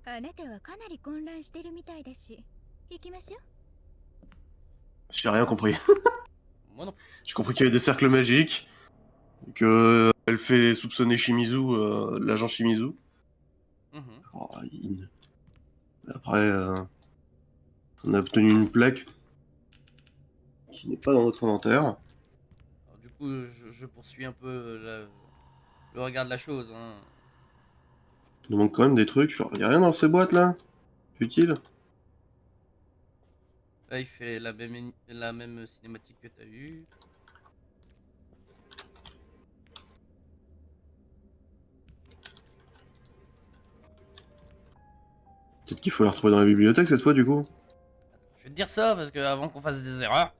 あなたはかなり混乱してるみたいだし、行きましょう。 J'ai rien compris. Moi non. J'ai compris qu'il y avait des cercles magiques, que elle fait soupçonner Shimizu, l'agent Shimizu. Mhm. Oh, après, on a obtenu une plaque qui n'est pas dans notre inventaire. Alors, du coup, je poursuis un peu le regard de la chose. Hein. Il nous manque quand même des trucs. Genre, y a rien dans ces boîtes là? Utile? Là, il fait la même cinématique que t'as eu. Peut-être qu'il faut la retrouver dans la bibliothèque cette fois du coup. Je vais te dire ça parce que avant qu'on fasse des erreurs.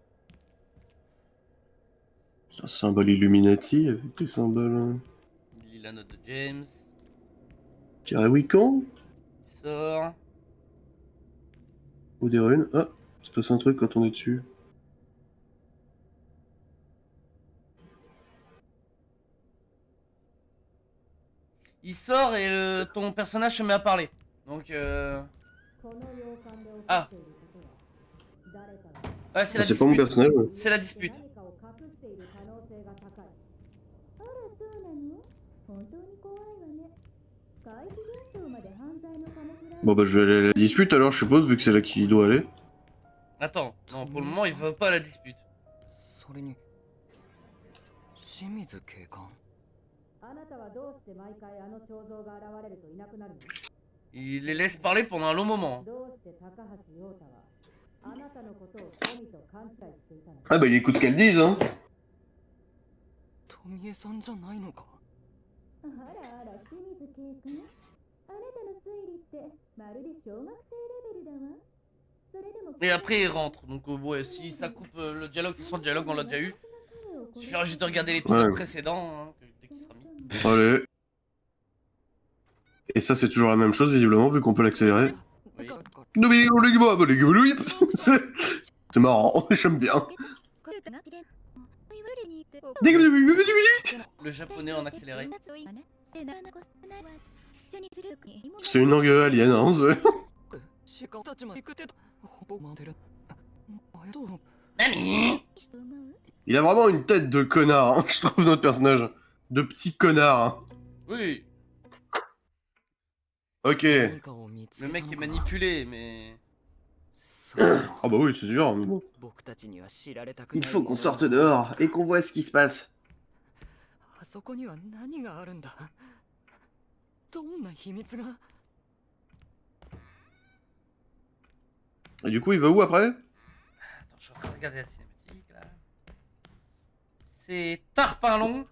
C'est un symbole Illuminati avec des symboles. Il lit la note de James. Carré Wiccan? Il sort. Ou des runes. Ah, il se passe un truc quand on est dessus. Il sort et ton personnage se met à parler. Donc Ah. Ouais, c'est la C'est pas mon dispute. personnage. Mais... C'est la dispute. Bon bah je vais aller à la dispute alors je suppose vu que c'est là qu'il doit aller. Attends, non, pour le moment, il va pas à la dispute. それに清水警官あなたはどうして毎回あの彫像が現れるといなくなるの？ Il les laisse parler pendant un long moment. どうして高橋陽太はあなたのことを富と勘違いしていたの？ Ah bah il écoute ce qu'elle dit hein. 富江さんじゃないのかあらあら清水圭君、あなたの推理ってまるで小学生レベルだわ。それでも Et après, il rentre. Donc, ouais, si ça coupe le dialogue, de toute façon, le dialogue, on l'a déjà eu. Il suffira juste de regarder l'épisode Ouais. précédent, hein, dès qu'il sera mis. Allez. Et ça, c'est toujours la même chose, visiblement, vu qu'on peut l'accélérer. Oui. C'est marrant, j'aime bien. Le japonais en accéléré. C'est une langue alien, hein. 時間たちまで行くってほぼ回ってるどう Nani? Il a vraiment une tête de connard, hein, je trouve, notre personnage. De petit connard. Hein. Oui, Ok. Le le mec est manipulé, mais... Ah bah oui, c'est sûr. Mais bon. Il faut qu'on sorte dehors et qu'on voit ce qui se passe. あそこには何があるんだどんな秘密が Et du coup, il va où après? Attends, je suis en train de regarder la cinématique, là. C'est Tarpin Long.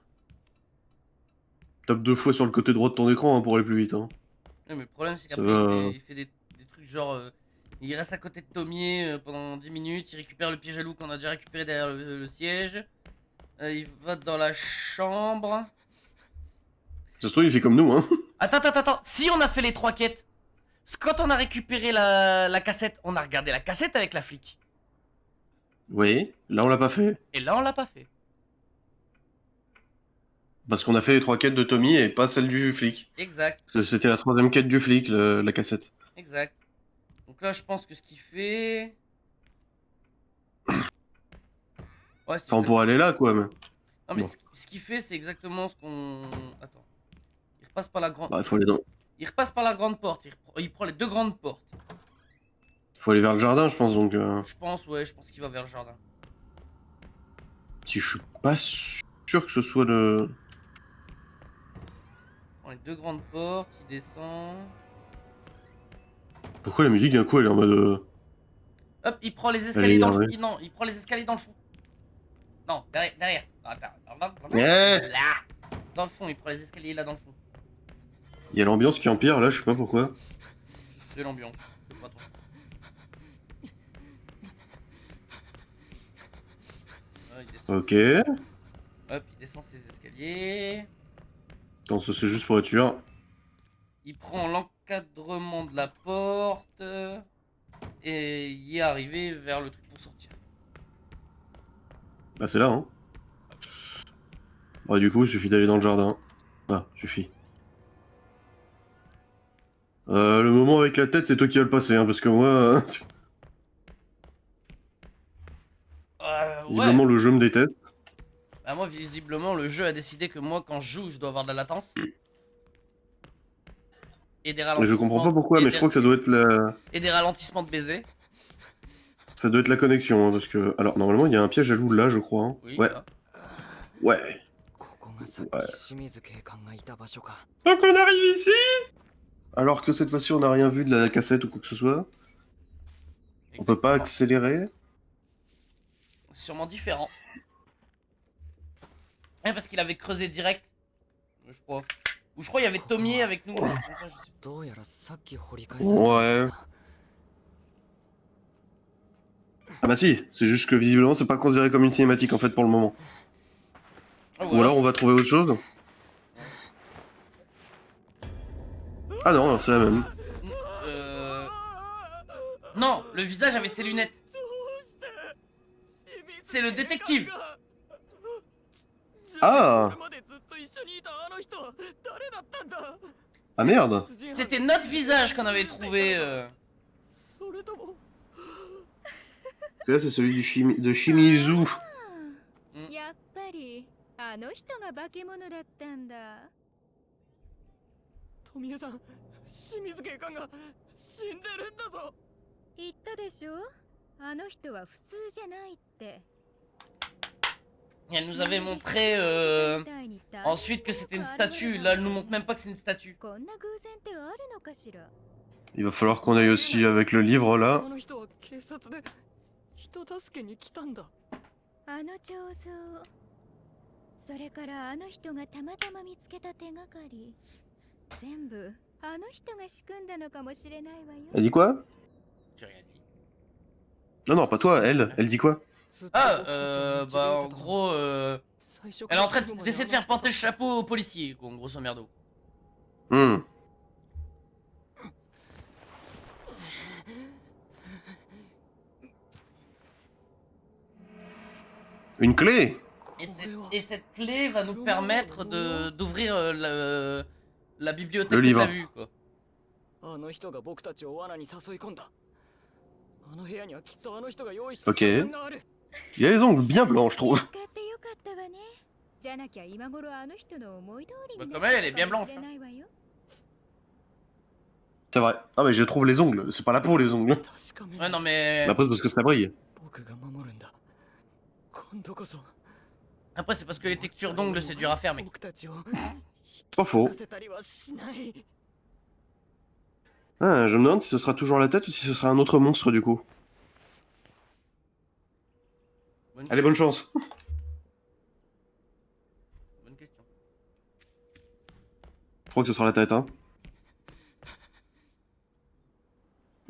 Tape 2 fois sur le côté droit de ton écran hein, pour aller plus vite. Hein. Ouais, mais le problème, c'est Ça qu'après, va. il fait des trucs genre... il reste à côté de Tomier pendant 10 minutes, il récupère le piège à loup qu'on a déjà récupéré derrière le siège. Il va dans la chambre. Ça se trouve, il fait comme nous, hein. Attends, si on a fait les 3 quêtes, parce que quand on a récupéré la cassette, on a regardé la cassette avec la flic. Oui, là on l'a pas fait. Et là, on l'a pas fait. Parce qu'on a fait les 3 quêtes de Tommy et pas celle du flic. Exact, Parce que c'était la 3ème quête du flic, la cassette. exact. Donc là, je pense que ce qu'il fait... Ouais, c'est Enfin, on pourrait aller là, quoi, mais... Non, mais bon. ce qu'il fait, c'est exactement ce qu'on... Attends. Il repasse par la grande... Bah, il faut aller dans... Il repasse par la grande porte, il prend les 2 grandes portes. Faut aller vers le jardin, je pense, donc... Je pense qu'il va vers le jardin. Si je suis pas sûr que ce soit le... Il prend les 2 grandes portes, il descend... Pourquoi la musique, d'un coup, elle est en mode... Hop, il prend les escaliers dans le énervée. fond. Non, il prend les escaliers dans le fond. Non, derrière. Attends. Eh Là. Dans le fond, il prend les escaliers là dans le fond. Il y a l'ambiance qui empire, là, je sais pas pourquoi. C'est l'ambiance. Pas trop. Ouais, il descend Ok. Hop, il descend ses escaliers. Attends, ça c'est juste pour être sûr. Il prend l'encadrement de la porte. Et il est arrivé vers le truc pour sortir. Bah c'est là, hein. Bah du coup, il suffit d'aller dans le jardin. Ah, suffit. Le moment avec la tête, c'est toi qui vas le passer, hein, parce que moi... visiblement, Ouais. le jeu me déteste. Bah, moi, visiblement, le jeu a décidé que moi, quand je joue, je dois avoir de la latence. Et des Mais ralentissements. je comprends pas pourquoi, et mais je crois que ça doit être la... Et des ralentissements de baiser. Ça doit être la connexion, hein, parce que... Alors, normalement, il y a un piège à loup là, je crois. Hein. Oui, Ouais. là. Ouais. ここがさっき清水警官がいた場所か Donc on arrive ici. Alors que cette fois-ci, on n'a rien vu de la cassette ou quoi que ce soit. On peut pas accélérer. C'est sûrement différent. Ouais, parce qu'il avait creusé direct. Je crois. Ou je crois qu'il y avait Tomier avec nous. Comme ça, je sais pas. どうやらさっき掘り返された Ouais. Ah bah si, c'est juste que visiblement, c'est pas considéré comme une cinématique en fait pour le moment. Ah, Ou alors on va trouver autre chose. Ah non, c'est la même. Non, le visage avait ses lunettes. C'est le détective. Ah. Ah merde. C'était notre visage qu'on avait trouvé. Et là, c'est celui de Shimizu. やっぱりあの人が化け物だったんだ。富江さん清水警官が死んでるんだぞ言ったでしょ、あの人は普通じゃないって。 Elle nous avait montré ensuite que c'était une statue. Là, elle nous montre même pas que c'est une statue. こんな偶然ってあるのかしら。 Il va falloir qu'on aille aussi avec le livre là. あの人は警察で人助けに来たんだあの彫像、それからあの人がたまたま見つけた手がかり全部あの人が仕組んだのかもしれないわよ。 Elle dit quoi? J'ai rien dit. Non, non, pas toi, elle. Elle dit quoi? Ah, bah en gros, elle est en train d'essayer de faire porter le chapeau aux policiers, quoi, en grosso merdo. Hmm. Une clé? Et cette clé va nous permettre d'ouvrir la bibliothèque Le que livre. t'as vue, quoi. あの人が僕たちを罠に誘い込んだ。あの部屋にはきっとあの人が用意した Ok. 祭壇がある。 Il a les ongles bien blancs, je trouve. 使ってよかったわね。じゃなきゃ今頃あの人の思い通りに Bah, な comme っ elle, elle est た bien かも blanche. しれないわよ。 C'est vrai. Ah, mais je trouve les ongles. C'est pas la peau, les ongles. 確かめ Ouais, ない non, と mais. Mais après, c'est parce que ça brille. 僕が守るんだ。今度こそ Après, c'est parce que les textures d'ongles, c'est dur à faire, mec. 僕たちを Pas faux. させたりはしない。 Ah, je me demande si ce sera toujours la tête ou si ce sera un autre monstre, du coup. Allez, bonne chance. Bonne question. Je crois que ce sera la tête, hein.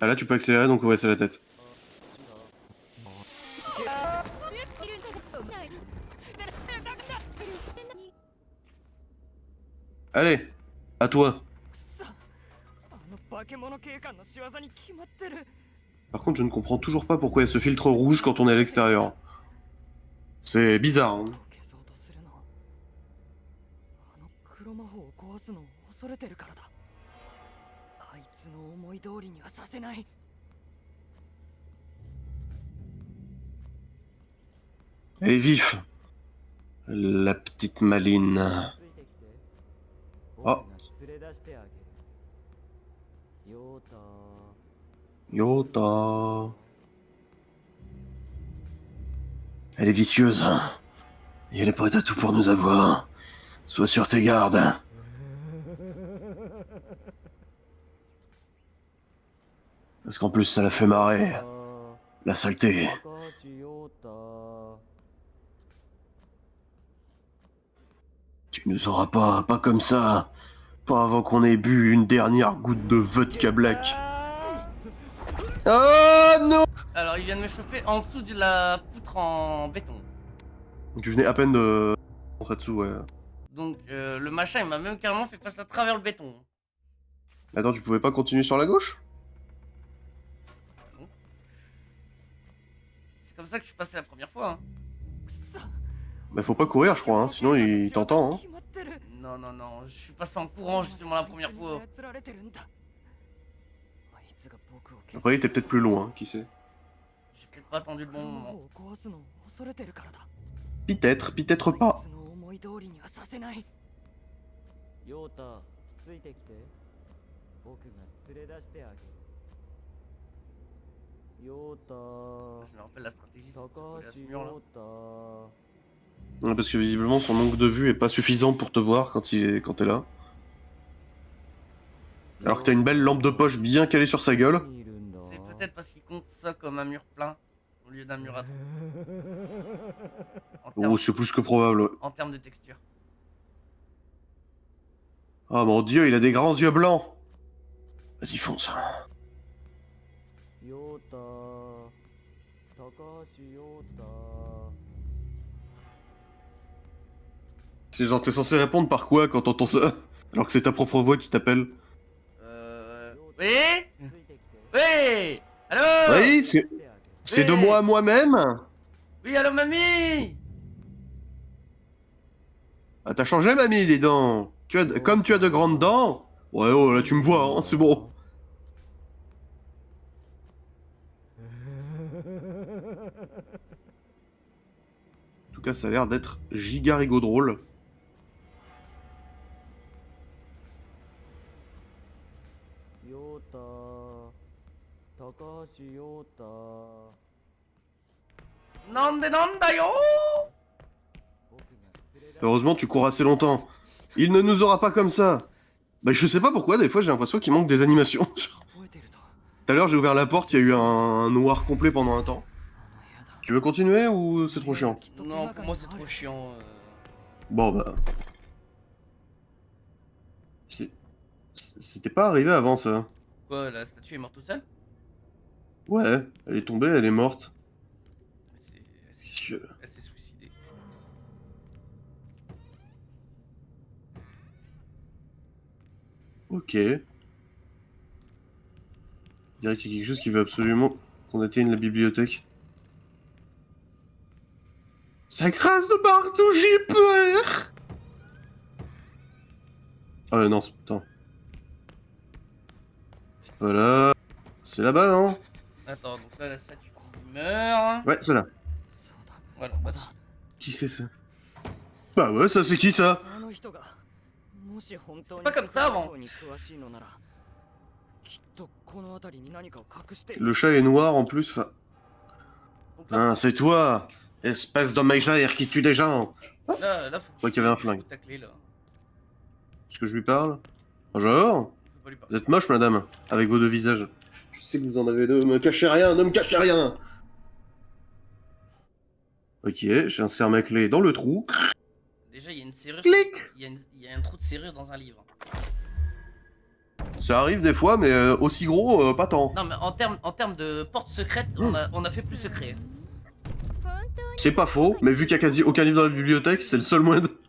Ah, là, tu peux accélérer, donc ouais, c'est la tête. Allez, à toi. くそ、あの化け物警官の仕業に決まってる。 Par contre, je ne comprends toujours pas pourquoi il y a ce filtre rouge quand on est à l'extérieur. C'est bizarre, hein. 消そうとするの。あの黒魔法を壊すのを恐れてるからだ。あいつの思い通りにはさせない。 Elle est vif. La petite maline. Oh. Yota. Elle est vicieuse. Et elle est prête à tout pour nous avoir. Sois sur tes gardes. Parce qu'en plus, ça la fait marrer. La saleté. Tu nous auras pas comme ça. Pas avant qu'on ait bu une dernière goutte de vodka black. Oh non! Alors, il vient de me chauffer en dessous de la poutre en béton. Tu venais à peine de rentrer dessous, ouais. Donc, le machin, il m'a même carrément fait passer à travers le béton. Attends, tu pouvais pas continuer sur la gauche? C'est comme ça que je suis passé la première fois. Hein. くそ、 Bah faut pas courir, je crois, hein, sinon il t'entend, hein. 決まってる。 Non, non, non, je suis passé en courant justement la première fois. 操られてるんだ。あいつが僕を消す Après, il était peut-être plus loin, qui sait. J'ai peut-être pas attendu le bon 黒魔 moment. 法を壊すのを恐れてるからだ。 Peut-être, peut-être あい pas. つの思い通りにはさせない。ヨータ、ついてきて。僕が連れ出してあげる。ヨータ、 Je me rappelle la stratégie, c'est de se 高 coller à ce 橋 mur là. ヨータ。 Ouais, parce que visiblement, son angle de vue est pas suffisant pour te voir quand t'es là. Alors que t'as une belle lampe de poche bien calée sur sa gueule. C'est peut-être parce qu'il compte ça comme un mur plein au lieu d'un mur à trous. Oh, c'est plus que probable. En termes de texture. Oh mon dieu, il a des grands yeux blancs. Vas-y, fonce. ヨータ、高橋ヨータ。 C'est genre, t'es censé répondre par quoi quand t'entends ça? Alors que c'est ta propre voix qui t'appelle. Oui? Oui? Allô? Oui, c'est de Oui. moi à moi-même. Oui, allô, mamie? Ah, t'as changé, mamie, des dents. Comme tu as de grandes dents. Ouais, oh, là, tu me vois, hein, c'est bon. En tout cas, ça a l'air d'être giga rigo drôle. Nanda yo! Heureusement, tu cours assez longtemps. Il ne nous aura pas comme ça. Bah, je sais pas pourquoi, des fois, j'ai l'impression qu'il manque des animations. 覚えてるぞ。 Tout à l'heure, j'ai ouvert la porte, il y a eu un noir complet pendant un temps. あの部屋だ。 Tu veux continuer ou c'est trop chiant? Non, pour moi c'est trop chiant. Bon bah... C'était pas arrivé avant ça. Quoi, la statue est morte toute seule? Ouais, elle est tombée, elle est morte. Elle s'est suicidée. Ok. Je dirais qu'il y a quelque chose qui veut absolument qu'on atteigne la bibliothèque. Ça crasse de partout, j'ai peur. Non, attends. C'est pas là. C'est là-bas, non? Attends, donc là, la statue meurt. Ouais, c'est là. そうだ Voilà, ここ bah, だ Qui c'est ça? Bah ouais, ça c'est qui ça? あの人がもし本当に pas comme ça avant. に詳しいのならきっとこの辺りに何かを隠している Le chat est noir en plus. Enfin... donc là, Ah, c'est toi, espèce de mégère qui tue des gens. là, faut crois qu'il y avait un flingue. ta clé, là. Est-ce que je lui parle? Bonjour. Faut pas lui parler. Vous êtes moche, madame, avec vos deux visages. Je sais que vous en avez deux. Me cachez rien, ne me cachez rien. Ok, j'insère ma clé dans le trou. Déjà, il y a une serrure. Clic. Il y a un trou de serrure dans un livre. Ça arrive des fois, mais aussi gros, pas tant. Non, mais en termes de porte secrète, on a fait plus secret. 本当に C'est pas faux, mais vu qu'il y a quasi aucun livre dans la bibliothèque, c'est le seul moyen de...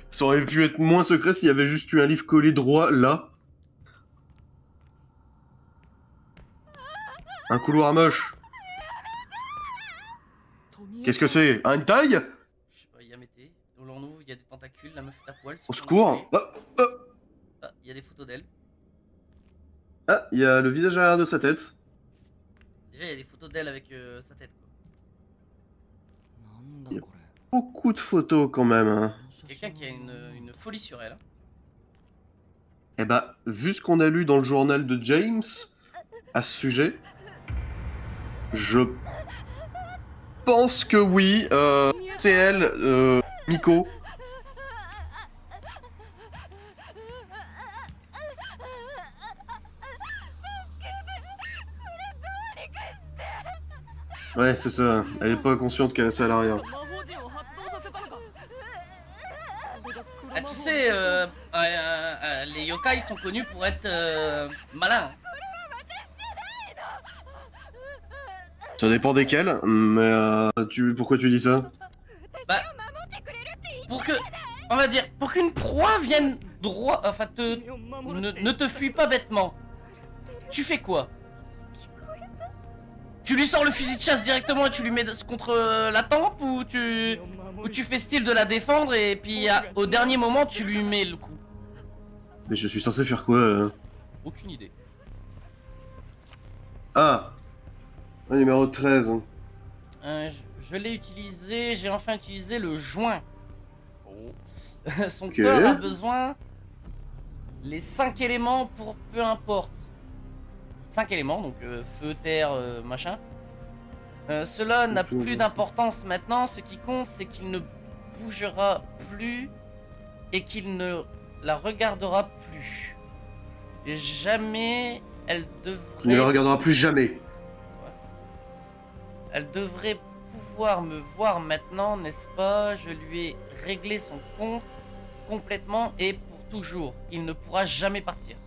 Ça aurait pu être moins secret s'il y avait juste eu un livre collé droit là. Un couloir moche. Qu'est-ce que c'est? Un taille? Je sais pas, il y a Mété. Dans l'on ouvre, il y a des tentacules, la meuf est à poil. Au secours. Ah, il y a des photos d'elle. Ah, il y a le visage à l'arrière de sa tête. Déjà, il y a des photos d'elle avec sa tête, quoi. なんだこれ Beaucoup de photos quand même. Hein. Quelqu'un qui a une folie sur elle. Hein. Eh bah, vu ce qu'on a lu dans le journal de James à ce sujet, je pense que oui, c'est elle, Miko. Ouais, c'est ça. Elle est pas consciente qu'elle a ça à l'arrière. 魔法陣を発動させたのか Ah, tu sais, les yokai sont connus pour être malins. Ça dépend desquels, mais pourquoi tu dis ça? Bah, pour que, on va dire, pour qu'une proie vienne droit, enfin ne te fuis pas bêtement. Tu fais quoi? Tu lui sors le fusil de chasse directement et tu lui mets contre la tempe, ou tu fais style de la défendre et puis au dernier moment tu lui mets le coup? Mais je suis censé faire quoi Aucune idée. Ah, numéro 13. Je l'ai utilisé, j'ai enfin utilisé le joint. Son Ok. corps a besoin les 5 éléments pour peu importe. 5 éléments, donc feu, terre, machin. Cela n'a plus d'importance maintenant, ce qui compte c'est qu'il ne bougera plus et qu'il ne la regardera plus. Et jamais elle devrait... Il ne le regardera plus jamais. Elle devrait pouvoir me voir maintenant, n'est-ce pas? Je lui ai réglé son compte complètement et pour toujours. Il ne pourra jamais partir.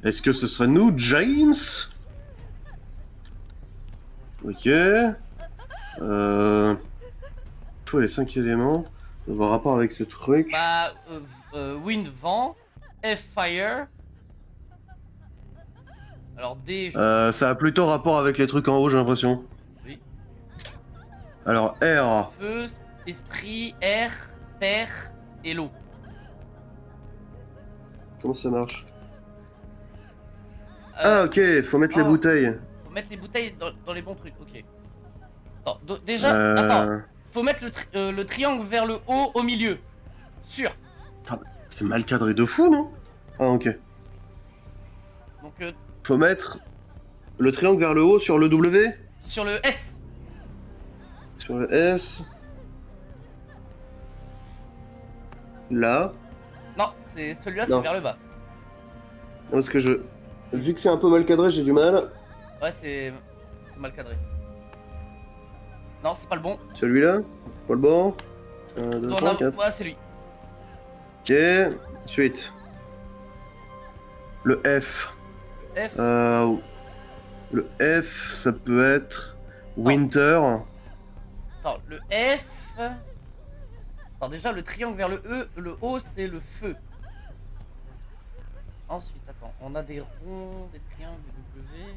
Est-ce que ce serait nous, James? Ok. Faut les 5 éléments. Ça avoir rapport avec ce truc. Bah, wind, vent, F, fire. Alors D, Ça a plutôt rapport avec les trucs en haut, j'ai l'impression. Oui. Alors R. Feu, esprit, air, terre et l'eau. Comment ça marche? Ah ok, faut mettre les oh. bouteilles. Faut mettre les bouteilles dans les bons trucs, ok. Attends, déjà, attends. Faut mettre le triangle vers le haut au milieu. Sûr. C'est mal cadré de fou, non? Ah ok. Donc Faut mettre le triangle vers le haut sur le W? sur le S. Sur le S. Là. Non, c'est celui-là, Non. c'est vers le bas. Parce que je... Vu que c'est un peu mal cadré, j'ai du mal. Ouais, c'est mal cadré. Non, c'est pas le bon. Celui-là? Pas le bon? 1, 2, On 3, a- 4. Ouais, c'est lui. Ok, suite. Le F. F. Le F, ça peut être Winter. Attends, le F. Attends, déjà, le triangle vers le E, le O, c'est le feu. Ensuite, attends, on a des ronds, des triangles, des W.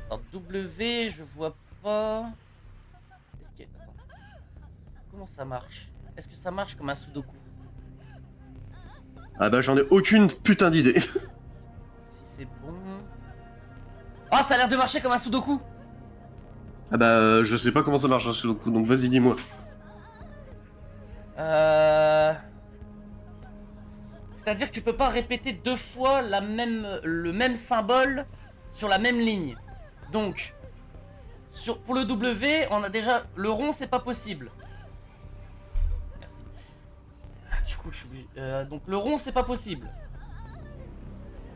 Attends, W, je vois pas. Qu'est-ce qu'il y a? Attends. Comment ça marche? Est-ce que ça marche comme un Sudoku? Ah bah j'en ai aucune putain d'idée. Si c'est bon. Ah, ça a l'air de marcher comme un Sudoku! Ah bah je sais pas comment ça marche un Sudoku, donc vas-y dis-moi. C'est-à-dire que tu peux pas répéter 2 fois le même symbole sur la même ligne. Donc, pour le W, on a déjà... Le rond, c'est pas possible. Merci. Ah, du coup, je suis obligé... donc, le rond, c'est pas possible.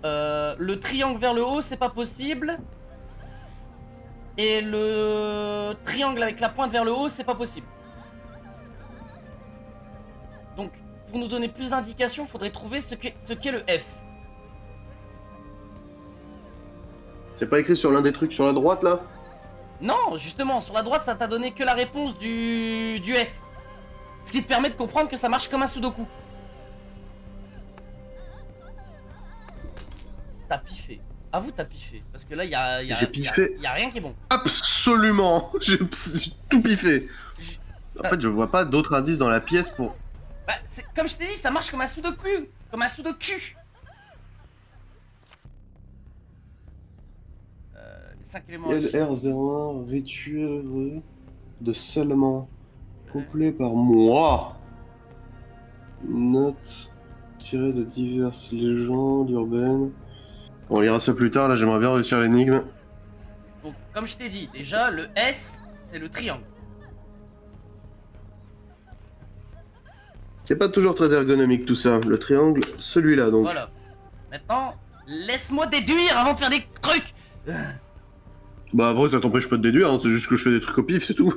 Le triangle vers le haut, c'est pas possible. Et le triangle avec la pointe vers le haut, c'est pas possible. Donc, pour nous donner plus d'indications, il faudrait trouver ce qu'est le F. C'est pas écrit sur l'un des trucs sur la droite là? Non, justement, sur la droite, ça t'a donné que la réponse du S. Ce qui te permet de comprendre que ça marche comme un Sudoku. T'as piffé. Avoue, t'as piffé. Parce que là, J'ai piffé. y a rien qui est bon. Absolument. J'ai tout piffé. En fait je vois pas d'autres indices dans la pièce pour... Bah, comme je t'ai dit, ça marche comme un Sudoku. Comme un Sudoku. Les 5 éléments. LR01, rituel de seulement. Complet par moi. Note tirée de diverses légendes urbaines. On lira ça plus tard, là j'aimerais bien réussir l'énigme. Donc, comme je t'ai dit, déjà, le S, c'est le triangle. C'est pas toujours très ergonomique tout ça. Le triangle, celui-là donc. Voilà. Maintenant, laisse-moi déduire avant de faire des trucs. Bah après ça t'empêche pas de déduire, hein, c'est juste que je fais des trucs au pif, c'est tout.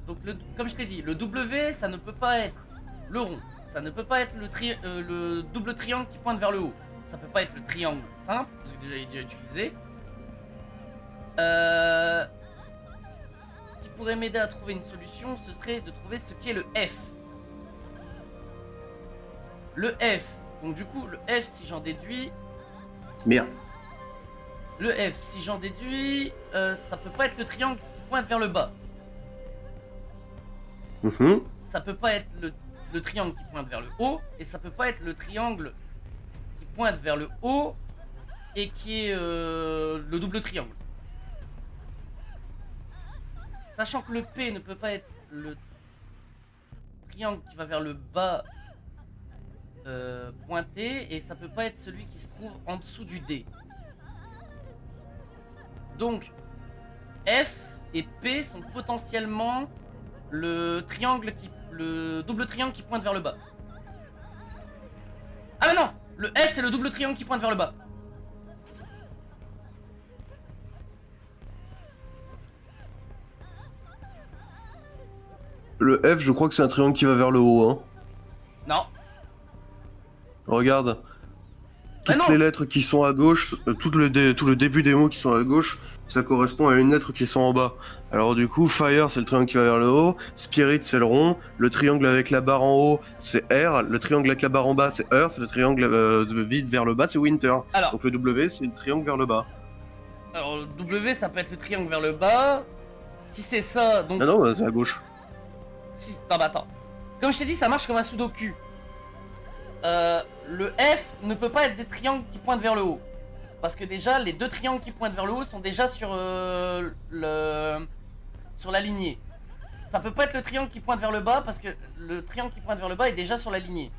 Donc, comme je t'ai dit, le W, ça ne peut pas être le rond. Ça ne peut pas être le double triangle qui pointe vers le haut. Ça peut pas être le triangle simple, parce que déjà il est déjà utilisé. Ce qui pourrait m'aider à trouver une solution, ce serait de trouver ce qu'est le F. Le F. Donc du coup, le F, si j'en déduis... Merde. Le F, si j'en déduis, ça peut pas être le triangle qui pointe vers le bas. Mhm. Ça peut pas être le triangle qui pointe vers le haut, et ça peut pas être le triangle qui pointe vers le haut et qui est le double triangle. Sachant que le P ne peut pas être le triangle qui va vers le bas pointé, et ça peut pas être celui qui se trouve en dessous du D. Donc F et P sont potentiellement le double triangle qui pointe vers le bas. Ah mais non, le F c'est le double triangle qui pointe vers le bas. Le F, je crois que c'est un triangle qui va vers le haut, hein. Non. Regarde. Bah Toutes non. les lettres qui sont à gauche, tout le début des mots qui sont à gauche, ça correspond à une lettre qui sont en bas. Alors du coup, Fire c'est le triangle qui va vers le haut, Spirit c'est le rond, le triangle avec la barre en haut c'est R, le triangle avec la barre en bas c'est Earth, le triangle vide vers le bas c'est Winter. Alors, Donc le W c'est le triangle vers le bas. le W ça peut être le triangle vers le bas. Si c'est ça, donc... Ah non, bah, c'est à gauche. Non bah attends. Comme je t'ai dit, ça marche comme un Sudoku. Le F ne peut pas être des triangles qui pointent vers le haut. Parce que déjà, les deux triangles qui pointent vers le haut sont déjà sur la lignée. Ça peut pas être le triangle qui pointe vers le bas parce que le triangle qui pointe vers le bas est déjà sur la lignée.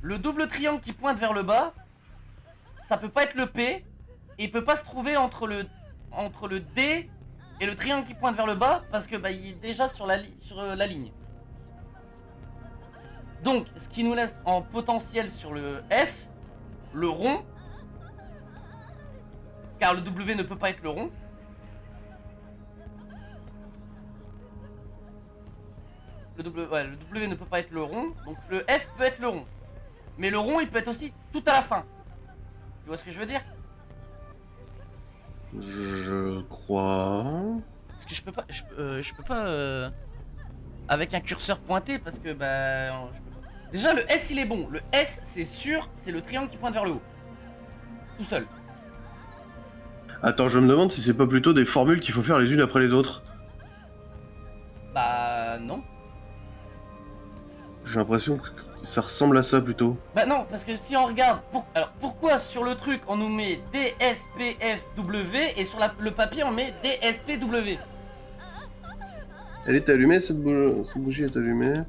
Le double triangle qui pointe vers le bas, ça peut pas être le P, et il peut pas se trouver entre le D et le triangle qui pointe vers le bas parce que bah, il est déjà sur la ligne. Donc, ce qui nous laisse en potentiel sur le F, le rond, car le W ne peut pas être le rond. le W ne peut pas être le rond, donc le F peut être le rond. Mais le rond, il peut être aussi tout à la fin. Tu vois ce que je veux dire? Je crois... Parce que je peux pas avec un curseur pointé parce que bah je peux pas. Déjà le S il est bon. Le S c'est sûr, c'est le triangle qui pointe vers le haut. Tout seul. Attends, je me demande si c'est pas plutôt des formules qu'il faut faire les unes après les autres. Bah non. J'ai l'impression que ça ressemble à ça plutôt. Bah non, parce que si on regarde, alors pourquoi sur le truc on nous met DSPFW et sur le papier on met DSPW? Elle est allumée, cette bougie est allumée.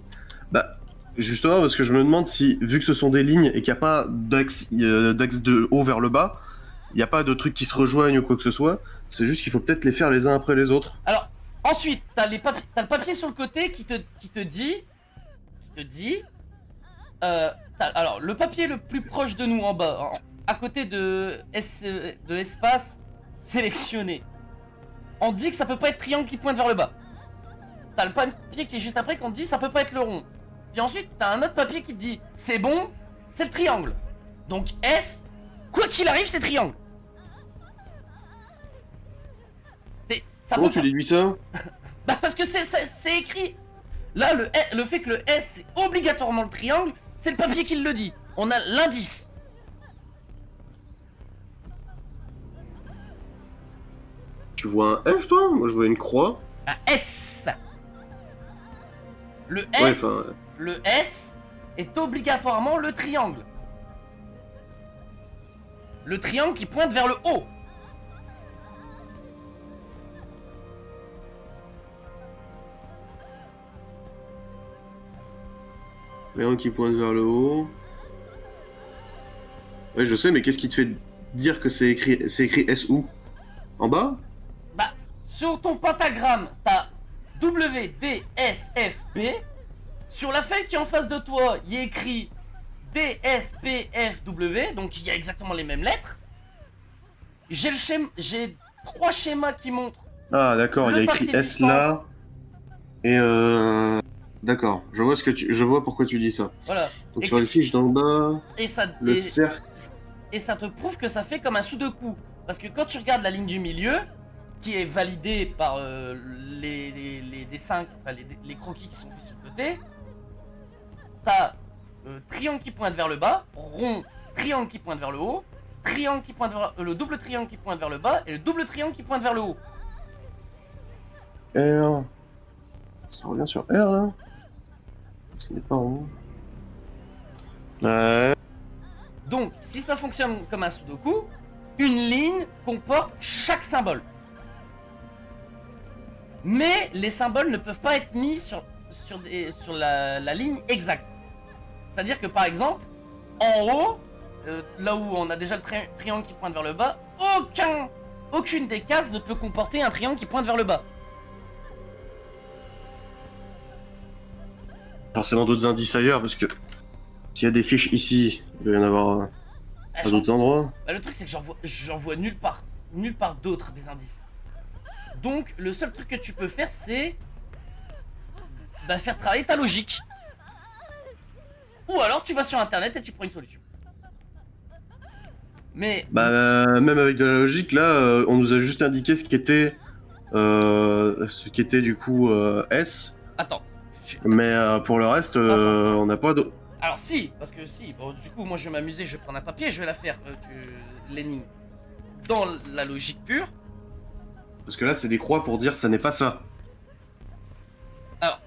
Bah, justement, parce que je me demande si, vu que ce sont des lignes et qu'il n'y a pas d'axe de haut vers le bas, il n'y a pas de trucs qui se rejoignent ou quoi que ce soit, c'est juste qu'il faut peut-être les faire les uns après les autres. Alors, ensuite, t'as le papier sur le côté qui te dit... alors, le papier le plus proche de nous en bas, à côté de espace sélectionné, on dit que ça peut pas être triangle qui pointe vers le bas. T'as le papier qui est juste après qu'on dit ça peut pas être le rond. Puis ensuite, t'as un autre papier qui te dit c'est bon, c'est le triangle. Donc S, quoi qu'il arrive, c'est triangle. Ça Comment peut tu pas- déduis ça? Bah parce que c'est écrit. Là, le fait que le S c'est obligatoirement le triangle, c'est le papier qui le dit. On a l'indice. Tu vois un F, toi? Moi, je vois une croix. Un S. Le S, Ouais, enfin... le S est obligatoirement le triangle. Le triangle qui pointe vers le haut. Rien qui pointe vers le haut. Ouais, je sais, mais qu'est-ce qui te fait dire que c'est écrit S où? En bas? Bah, sur ton pentagramme, t'as W, D, S, F, B. Sur la feuille qui est en face de toi, il y a écrit D, S, P, F, W. Donc il y a exactement les mêmes lettres. J'ai 3 schémas qui montrent. Ah, d'accord, il y a Le écrit papier S du là. Et D'accord, je vois pourquoi tu dis ça. Voilà. Donc Et sur les fiches d'en bas, Et ça, le cercle... et ça te prouve que ça fait comme un sudoku. Parce que quand tu regardes la ligne du milieu, qui est validée par les dessins, enfin les croquis qui sont faits sur le côté, t'as triangle qui pointe vers le bas, rond, triangle qui pointe vers le haut, triangle qui pointe vers le double triangle qui pointe vers le bas et le double triangle qui pointe vers le haut. R... Ça revient sur R là? Ce n'est pas rond. Ouais... Donc, si ça fonctionne comme un sudoku, une ligne comporte chaque symbole. Mais les symboles ne peuvent pas être mis sur la ligne exacte. C'est-à-dire que par exemple, en haut, là où on a déjà le triangle qui pointe vers le bas, aucune des cases ne peut comporter un triangle qui pointe vers le bas. Forcément d'autres indices ailleurs, parce que s'il y a des fiches ici, il doit y en avoir à d'autres endroits. Bah, le truc c'est que j'en vois nulle part d'autres des indices. Donc le seul truc que tu peux faire c'est faire travailler ta logique. Ou alors tu vas sur internet et tu prends une solution. Mais Même avec de la logique, là, on nous a juste indiqué ce qui était du coup S, attends. mais pour le reste, on n'a pas de... Alors si, parce que si, bon du coup moi je vais m'amuser, je vais prendre un papier, je vais la faire, l'énigme, dans la logique pure. Parce que là, c'est des croix pour dire ça n'est pas ça. Alors,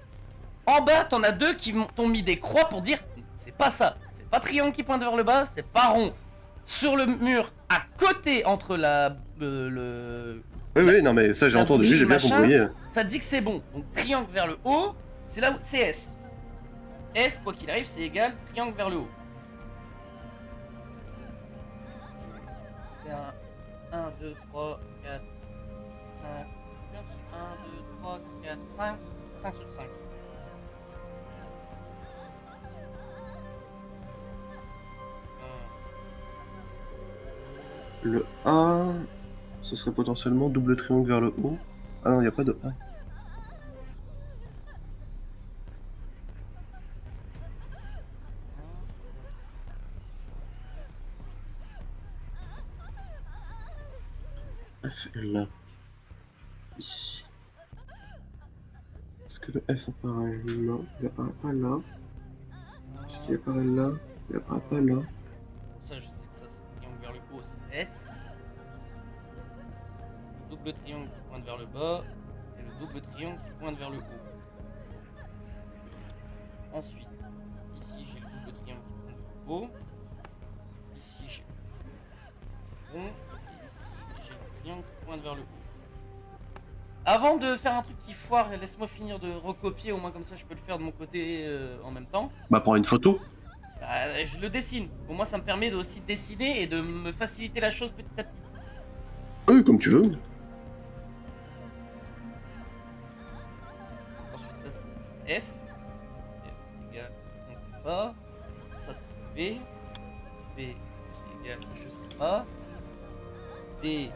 en bas t'en as deux qui t'ont mis des croix pour dire c'est pas ça, c'est pas triangle qui pointe vers le bas, c'est pas rond. Sur le mur, à côté entre Oui, non, mais ça j'ai la entendu, bougie, j'ai bien machin. compris. Ça te dit que c'est bon. Donc triangle vers le haut, c'est là où c'est S. S, quoi qu'il arrive, c'est égal triangle vers le haut. C'est un 1, 2, 3, 4, 5, 1, 2, 3, 4, 5, 5 sur 5. Le A, ce serait potentiellement double triangle vers le haut. Ah non, il n'y a pas de A. F est là. Ici. Est-ce que le F apparaît? Non, il apparaît pas là. Est-ce qu'il apparaît là? Il apparaît pas là. Ça, je sais que ça, c'est triangle vers le haut, c'est S. Le double triangle qui pointe vers le bas. Et le double triangle qui pointe vers le haut. Ensuite, ici, j'ai le double triangle qui pointe vers le haut. Ici, j'ai le rond. Et ici, j'ai le triangle qui pointe vers le haut. Avant de faire un truc qui foire, laisse-moi finir de recopier, au moins comme ça je peux le faire de mon côté en même temps. Bah, prends une photo. Bah, je le dessine. Au moins ça me permet de aussi dessiner et de me faciliter la chose petit à petit. Oui, comme tu veux. Ensuite là c'est F. F égale, on sait pas. Ça c'est B. B égale, je sais pas. D.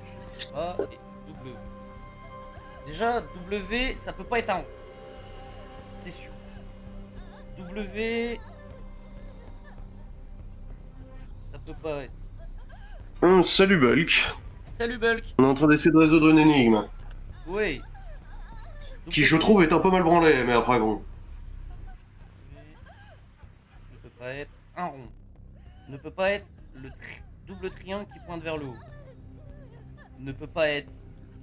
Je sais pas. Et W. Déjà, W, ça peut pas être un rond. C'est sûr. W. Ça peut pas être. Salut Bulk. Salut Bulk. On est en train d'essayer de résoudre une énigme. Oui. Qui, je trouve, est un peu mal branlée, mais après, bon. Ne peut pas être un rond. Ne peut pas être le double triangle qui pointe vers le haut. Ne peut pas être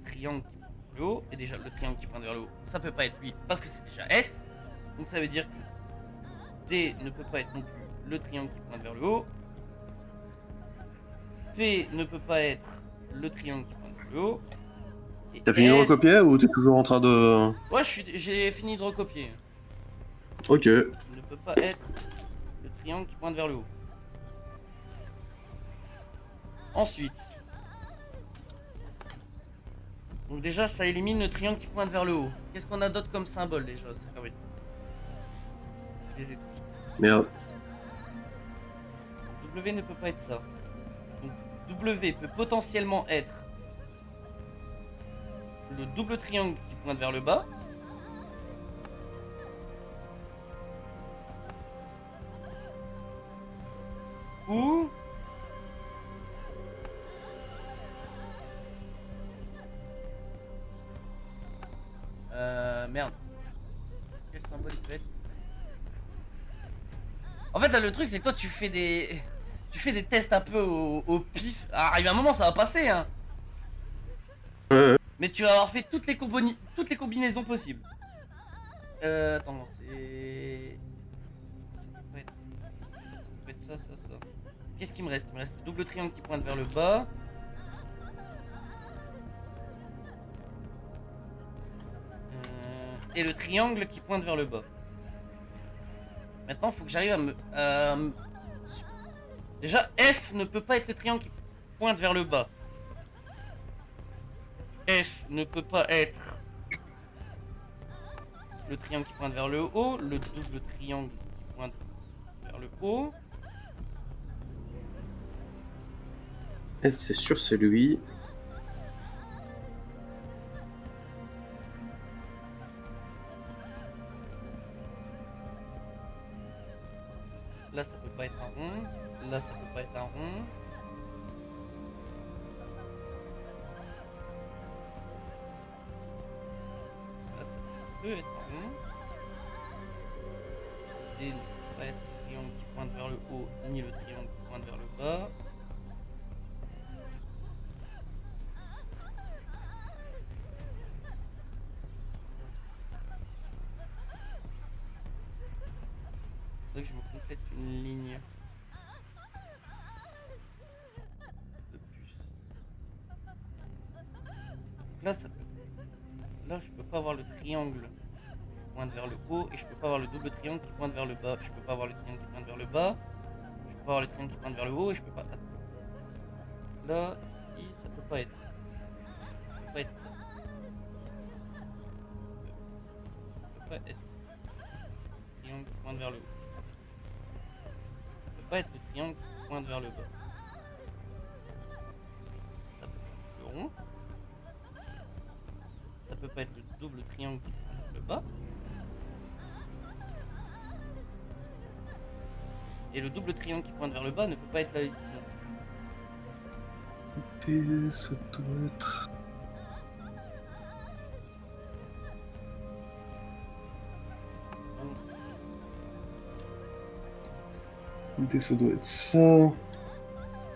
triangle qui pointe vers le haut. Et déjà, le triangle qui pointe vers le haut, ça peut pas être lui parce que c'est déjà S. Donc ça veut dire que D ne peut pas être non plus le triangle qui pointe vers le haut. P ne peut pas être le triangle qui pointe vers le haut. Et T'as fini de F- recopier ou t'es toujours en train de... Ouais, j'ai fini de recopier. Ok. Ne peut pas être le triangle qui pointe vers le haut. Ensuite. Donc déjà, ça élimine le triangle qui pointe vers le haut. Qu'est-ce qu'on a d'autre comme symbole déjà? Ah oui. Je les ai tous. Merde. W ne peut pas être ça. Donc W peut potentiellement être le double triangle qui pointe vers le bas. Ou merde. Quel symbole il peut être? En fait là le truc c'est que toi tu fais des tests un peu au pif. Ah, arrive un moment ça va passer hein. Ouais. Mais tu vas avoir fait toutes les combinaisons possibles. Attends, c'est... Ça peut être ça. Qu'est-ce qu'il me reste? Il me reste le double triangle qui pointe vers le bas. Et le triangle qui pointe vers le bas. Maintenant, il faut que j'arrive à me... Déjà, F ne peut pas être le triangle qui pointe vers le bas. F ne peut pas être le triangle qui pointe vers le haut, le double triangle qui pointe vers le haut. S, c'est sûr, c'est lui. Là, ça peut pas être un rond. Là, ça peut pas être un rond. Là, ça peut être un rond. D ne peut pas être le triangle qui pointe vers le haut, ni le triangle qui pointe vers le bas. Faudrait que je me complète une ligne de plus. Donc là, ça peut... Là, je peux pas avoir le triangle qui pointe vers le haut et je peux pas avoir le double triangle qui pointe vers le bas. Je peux pas avoir le triangle qui pointe vers le bas. Je peux pas avoir le triangle qui pointe vers le haut et je peux pas... Attends. Là, ici, ça peut pas être. Ça peut pas être ça. Ça peut pas être ça. Triangle qui pointe vers le haut. Ça peut pas être le triangle qui pointe vers le bas. Ça peut pas être le rond. Ça peut pas être le double triangle qui pointe vers le bas. Et le double triangle qui pointe vers le bas ne peut pas être là ici. T, ça doit être... D, ça doit être ça.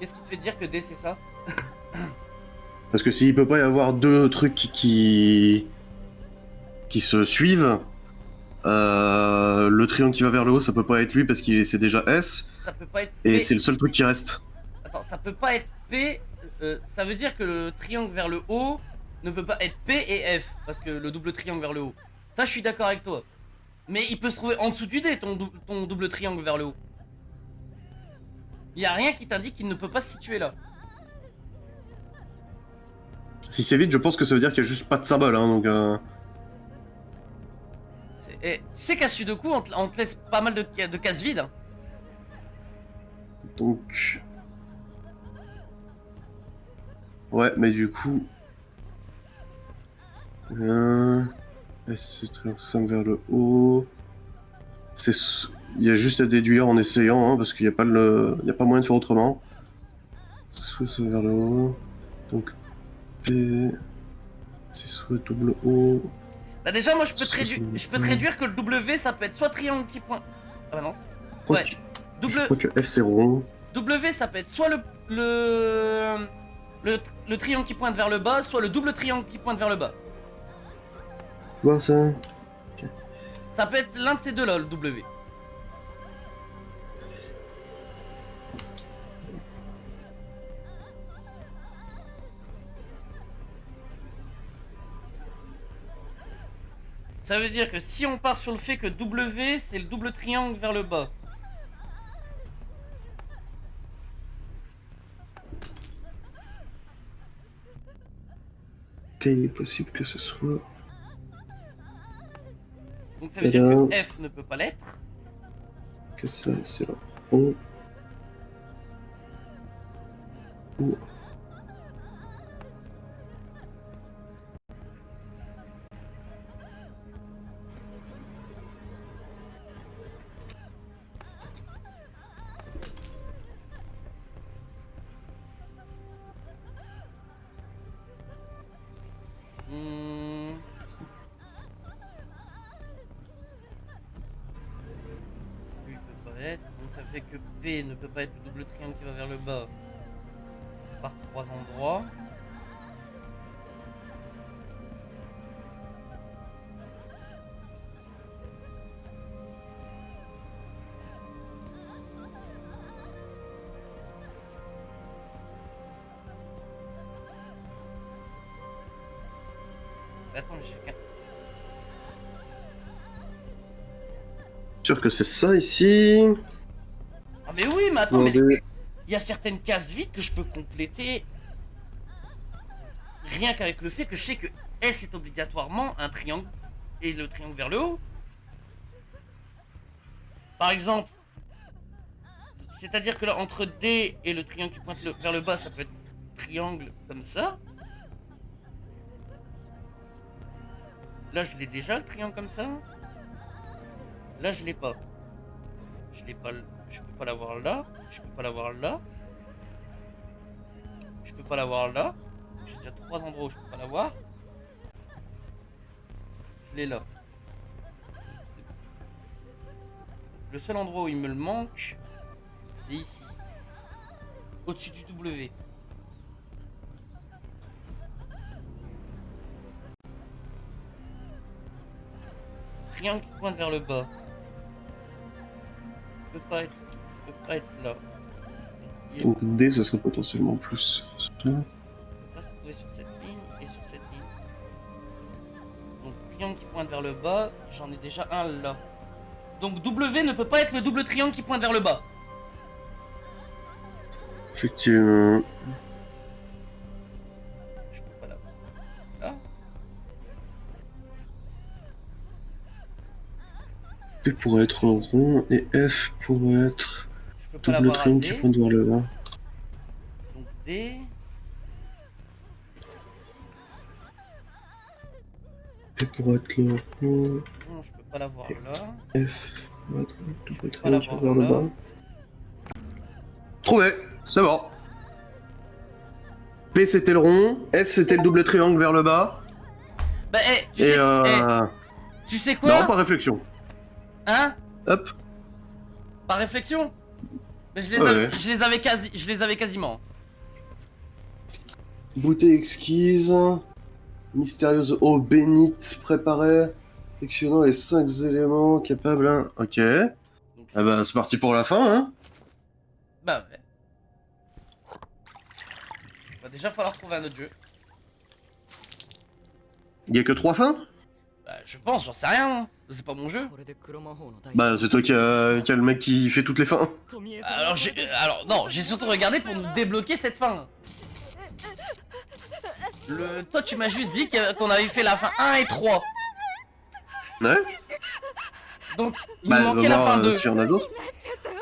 Qu'est-ce qui te fait dire que D c'est ça? Parce que s'il peut pas y avoir deux trucs qui se suivent, le triangle qui va vers le haut, ça peut pas être lui parce qu'il c'est déjà S, Ça peut pas être et P. c'est le seul truc qui reste. Attends, ça peut pas être P. Ça veut dire que le triangle vers le haut ne peut pas être P et F. Parce que le double triangle vers le haut. Ça, je suis d'accord avec toi. Mais il peut se trouver en dessous du D, ton double triangle vers le haut. Il y a rien qui t'indique qu'il ne peut pas se situer là. Si c'est vide, je pense que ça veut dire qu'il y a juste pas de symbole, hein, donc... Et tu sais qu'à Sudoku, on te laisse pas mal de cases vides. Hein. Donc... Ouais, mais du coup... C'est triangle 5 vers le haut... Il y a juste à déduire en essayant, hein, parce qu'il n'y a pas il y a pas moyen de faire autrement. Soit ça vers le haut... Donc... P... C'est soit double O... Bah déjà, moi, je peux te réduire que le W, ça peut être soit triangle qui pointe... Ah bah non. Ouais. Je crois que F c'est rond. W, ça peut être soit le triangle qui pointe vers le bas, soit le double triangle qui pointe vers le bas. Tu vois ça? Ça peut être l'un de ces deux-là, le W. Ça veut dire que si on part sur le fait que W, c'est le double triangle vers le bas. Ok, il est possible que ce soit... Donc ça veut dire que F ne peut pas l'être. Que ça, c'est le rond. Ou... Lui peut pas l'être. Donc ça fait que P ne peut pas être le double triangle qui va vers le bas. Par 3 endroits. Attends, mais j'ai qu'un... Sûr que c'est ça ici. Ah mais oui, mais attends, Non, mais mais- il y a certaines cases vides que je peux compléter rien qu'avec le fait que je sais que S est obligatoirement un triangle et le triangle vers le haut. Par exemple, c'est-à-dire que là, entre D et le triangle qui pointe vers le bas, ça peut être triangle comme ça. Là, je l'ai déjà, le triangle comme ça. Là, je l'ai pas. Je l'ai pas. Je peux pas l'avoir là. Je peux pas l'avoir là. Je peux pas l'avoir là. J'ai déjà 3 endroits où je peux pas l'avoir. Je l'ai là. Le seul endroit où il me le manque, c'est ici. Au-dessus du W. Triangle qui pointe vers le bas. Peut pas être là. Il Donc D, ce serait potentiellement plus là. peut pas se trouver sur cette ligne et sur cette ligne. Donc triangle qui pointe vers le bas, j'en ai déjà un là. Donc W ne peut pas être le double triangle qui pointe vers le bas. Effectivement. Je peux pas l'avoir. Là. P pourrait être rond et F pourrait être Je peux pas double l'avoir à triangle qui D. pointe vers le bas. Donc D. P pourrait être le rond, Non, je peux pas l'avoir là. F pourrait être double peux pas triangle qui va vers l'avoir le là. bas. Trouvé! C'est bon! P c'était le rond, F c'était le double triangle vers le bas, Bah, tu et sais, tu sais quoi? non, par réflexion. Hein? Hop. Par réflexion? Mais Ouais. je les avais quasiment. Bouteille exquise, mystérieuse eau bénite préparée, sectionnant les 5 éléments capables. Hein. Ok. Donc, Ah bah c'est parti pour la fin, hein. bah ouais. Va déjà falloir trouver un autre jeu. Y a que 3 fins? Bah, je pense, j'en sais rien. Hein. C'est pas mon jeu. これで黒魔法の大 Bah c'est toi qui a le mec qui fait toutes les fins. 富江さん Alors non, j'ai surtout regardé pour nous débloquer cette fin. Toi, tu m'as juste dit qu'on avait fait la fin 1 et 3. Ouais. Donc, il Bah nous on va manquait la fin voir 2. s'il y en a d'autres. なっちゃったわ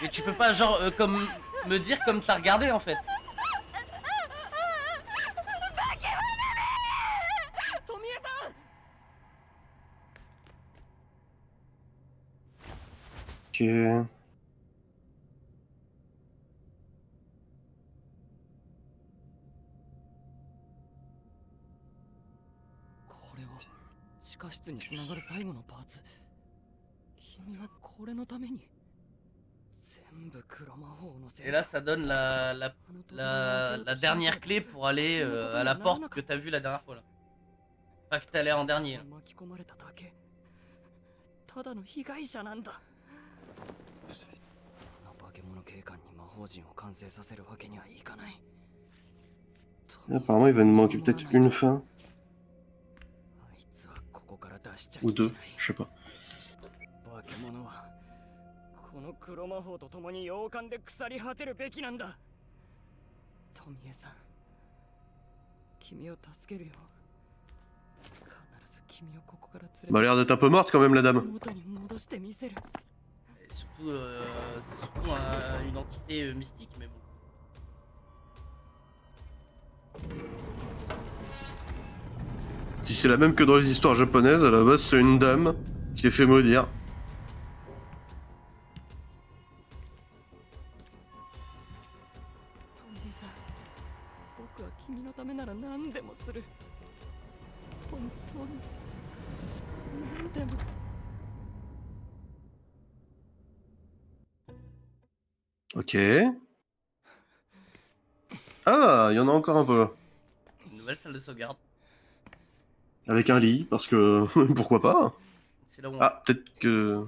け。 Et tu peux pas, genre, comme me dire comme t'as regardé en fait. 富江さん Ok. これは地下室につながる最後のパーツ。君はこれのために全部黒魔法のせい Et だ là, ça donne la dernière clé pour aller à la porte que t'as vue la dernière fois là. Enfin, que t'allais en dernier. Là. 巻き込まれただけ。ただの被害者なんだ。あの化け物警官に魔法陣を完成させるわけにはいかない。 Apparemment il va nous manquer peut-être une fin. あいつはここから出しちゃ Ou いけな deux, い。 je sais pas. 化け物はこの黒魔法と共に洋館で腐り果てるべきなんだ。富江さん、君を助けるよ。必ず君をここから Bah 連 elle a れ l'air d'être un peu morte quand même la て dame. 元に戻してみせる。 Et surtout, c'est surtout une entité mystique, mais bon. Si c'est la même que dans les histoires japonaises, à la base c'est une dame qui s'est fait maudire. 富江さん、僕は君のためなら何でもする。本当に何でも。 Ok. Ah, il y en a encore un peu. Une nouvelle salle de sauvegarde. Avec un lit, parce que pourquoi pas. C'est là où on... Ah, peut-être que...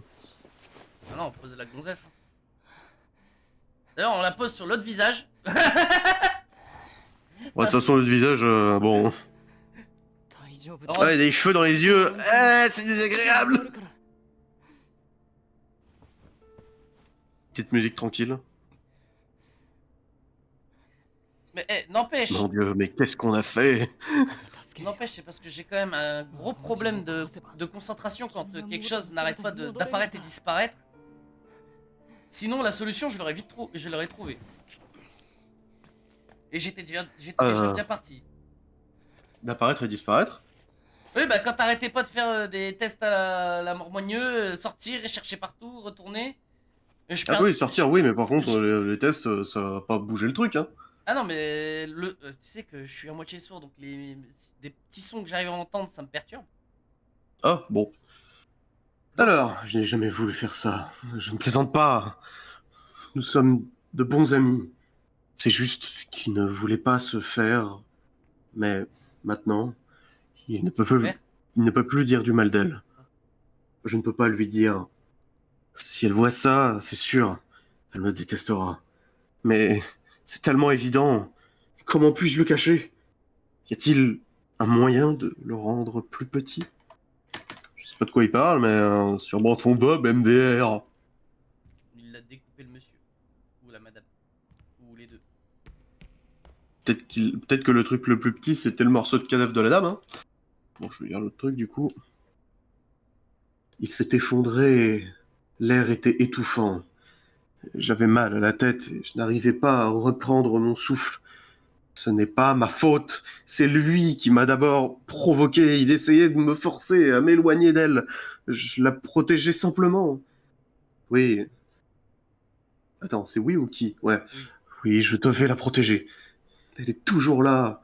Ah non, on pose la gonzesse. Hein. D'ailleurs, on la pose sur l'autre visage. Ouais, de toute façon le visage, bon... 大丈夫 Oh, Ouais, des cheveux dans les yeux, c'est désagréable. Petite musique tranquille. Mais n'empêche, Mon dieu, mais qu'est-ce qu'on a fait? n'empêche, c'est parce que j'ai quand même un gros problème de concentration quand quelque chose n'arrête pas d'apparaître et disparaître. Sinon, la solution, je l'aurais trouvé. Et j'étais déjà bien parti. D'apparaître et disparaître? Oui, bah quand t'arrêtais pas de faire des tests à la mormogneux, sortir et chercher partout, retourner. Ah oui, sortir, oui, mais par contre, les tests, ça va pas bouger le truc, hein. Ah non, mais tu sais que je suis à moitié sourd, donc des petits sons que j'arrive à entendre, ça me perturbe. Ah, bon. Alors, je n'ai jamais voulu faire ça. Je ne plaisante pas. Nous sommes de bons amis. C'est juste qu'il ne voulait pas se faire. Mais maintenant, il ne peut plus dire du mal d'elle. Je ne peux pas lui dire. Si elle voit ça, c'est sûr, elle me détestera. Mais c'est tellement évident. Comment puis-je le cacher? Y a-t-il un moyen de le rendre plus petit? Je sais pas de quoi il parle, mais sûrement ton Bob MDR. Il a découpé le monsieur. Ou la madame. Ou les deux. Peut-être que le truc le plus petit, c'était le morceau de cadavre de la dame. Hein. Bon, je vais lire l'autre truc du coup. Il s'est effondré. L'air était étouffant. J'avais mal à la tête et je n'arrivais pas à reprendre mon souffle. Ce n'est pas ma faute. C'est lui qui m'a d'abord provoqué. Il essayait de me forcer à m'éloigner d'elle. Je la protégeais simplement. Oui. Attends, c'est oui ou qui? Ouais. Oui, je devais la protéger. Elle est toujours là,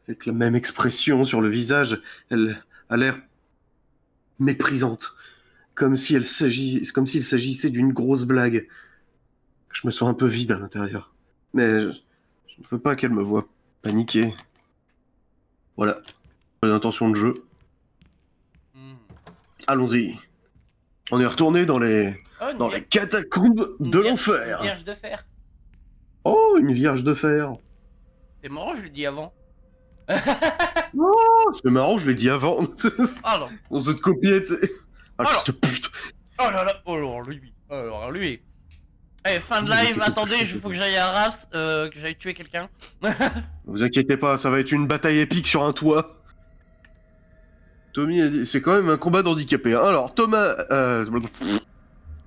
avec la même expression sur le visage. Elle a l'air méprisante, comme s'il s'agissait d'une grosse blague. Je me sens un peu vide à l'intérieur. Mais je ne veux pas qu'elle me voie paniquer. Voilà. Pas d'intention de jeu. Hmm. Allons-y. On est retourné dans les Oh, une dans vierge- les catacombes une de vierge- l'enfer. Une vierge de fer. Oh, une vierge de fer. C'est marrant, je l'ai dit avant. Oh, c'est marrant, je l'ai dit avant. Ah non. On se copiait, tu sais. Ah, Alors. juste pute. Oh là là. Oh alors lui. Oh alors lui. Eh, fin de Il y a live, quelque attendez, chose il faut que j'aille à Arras, que j'aille tuer quelqu'un. Vous inquiétez pas, ça va être une bataille épique sur un toit. Tommy a dit... C'est quand même un combat d'handicapés. Hein. Alors, Thomas...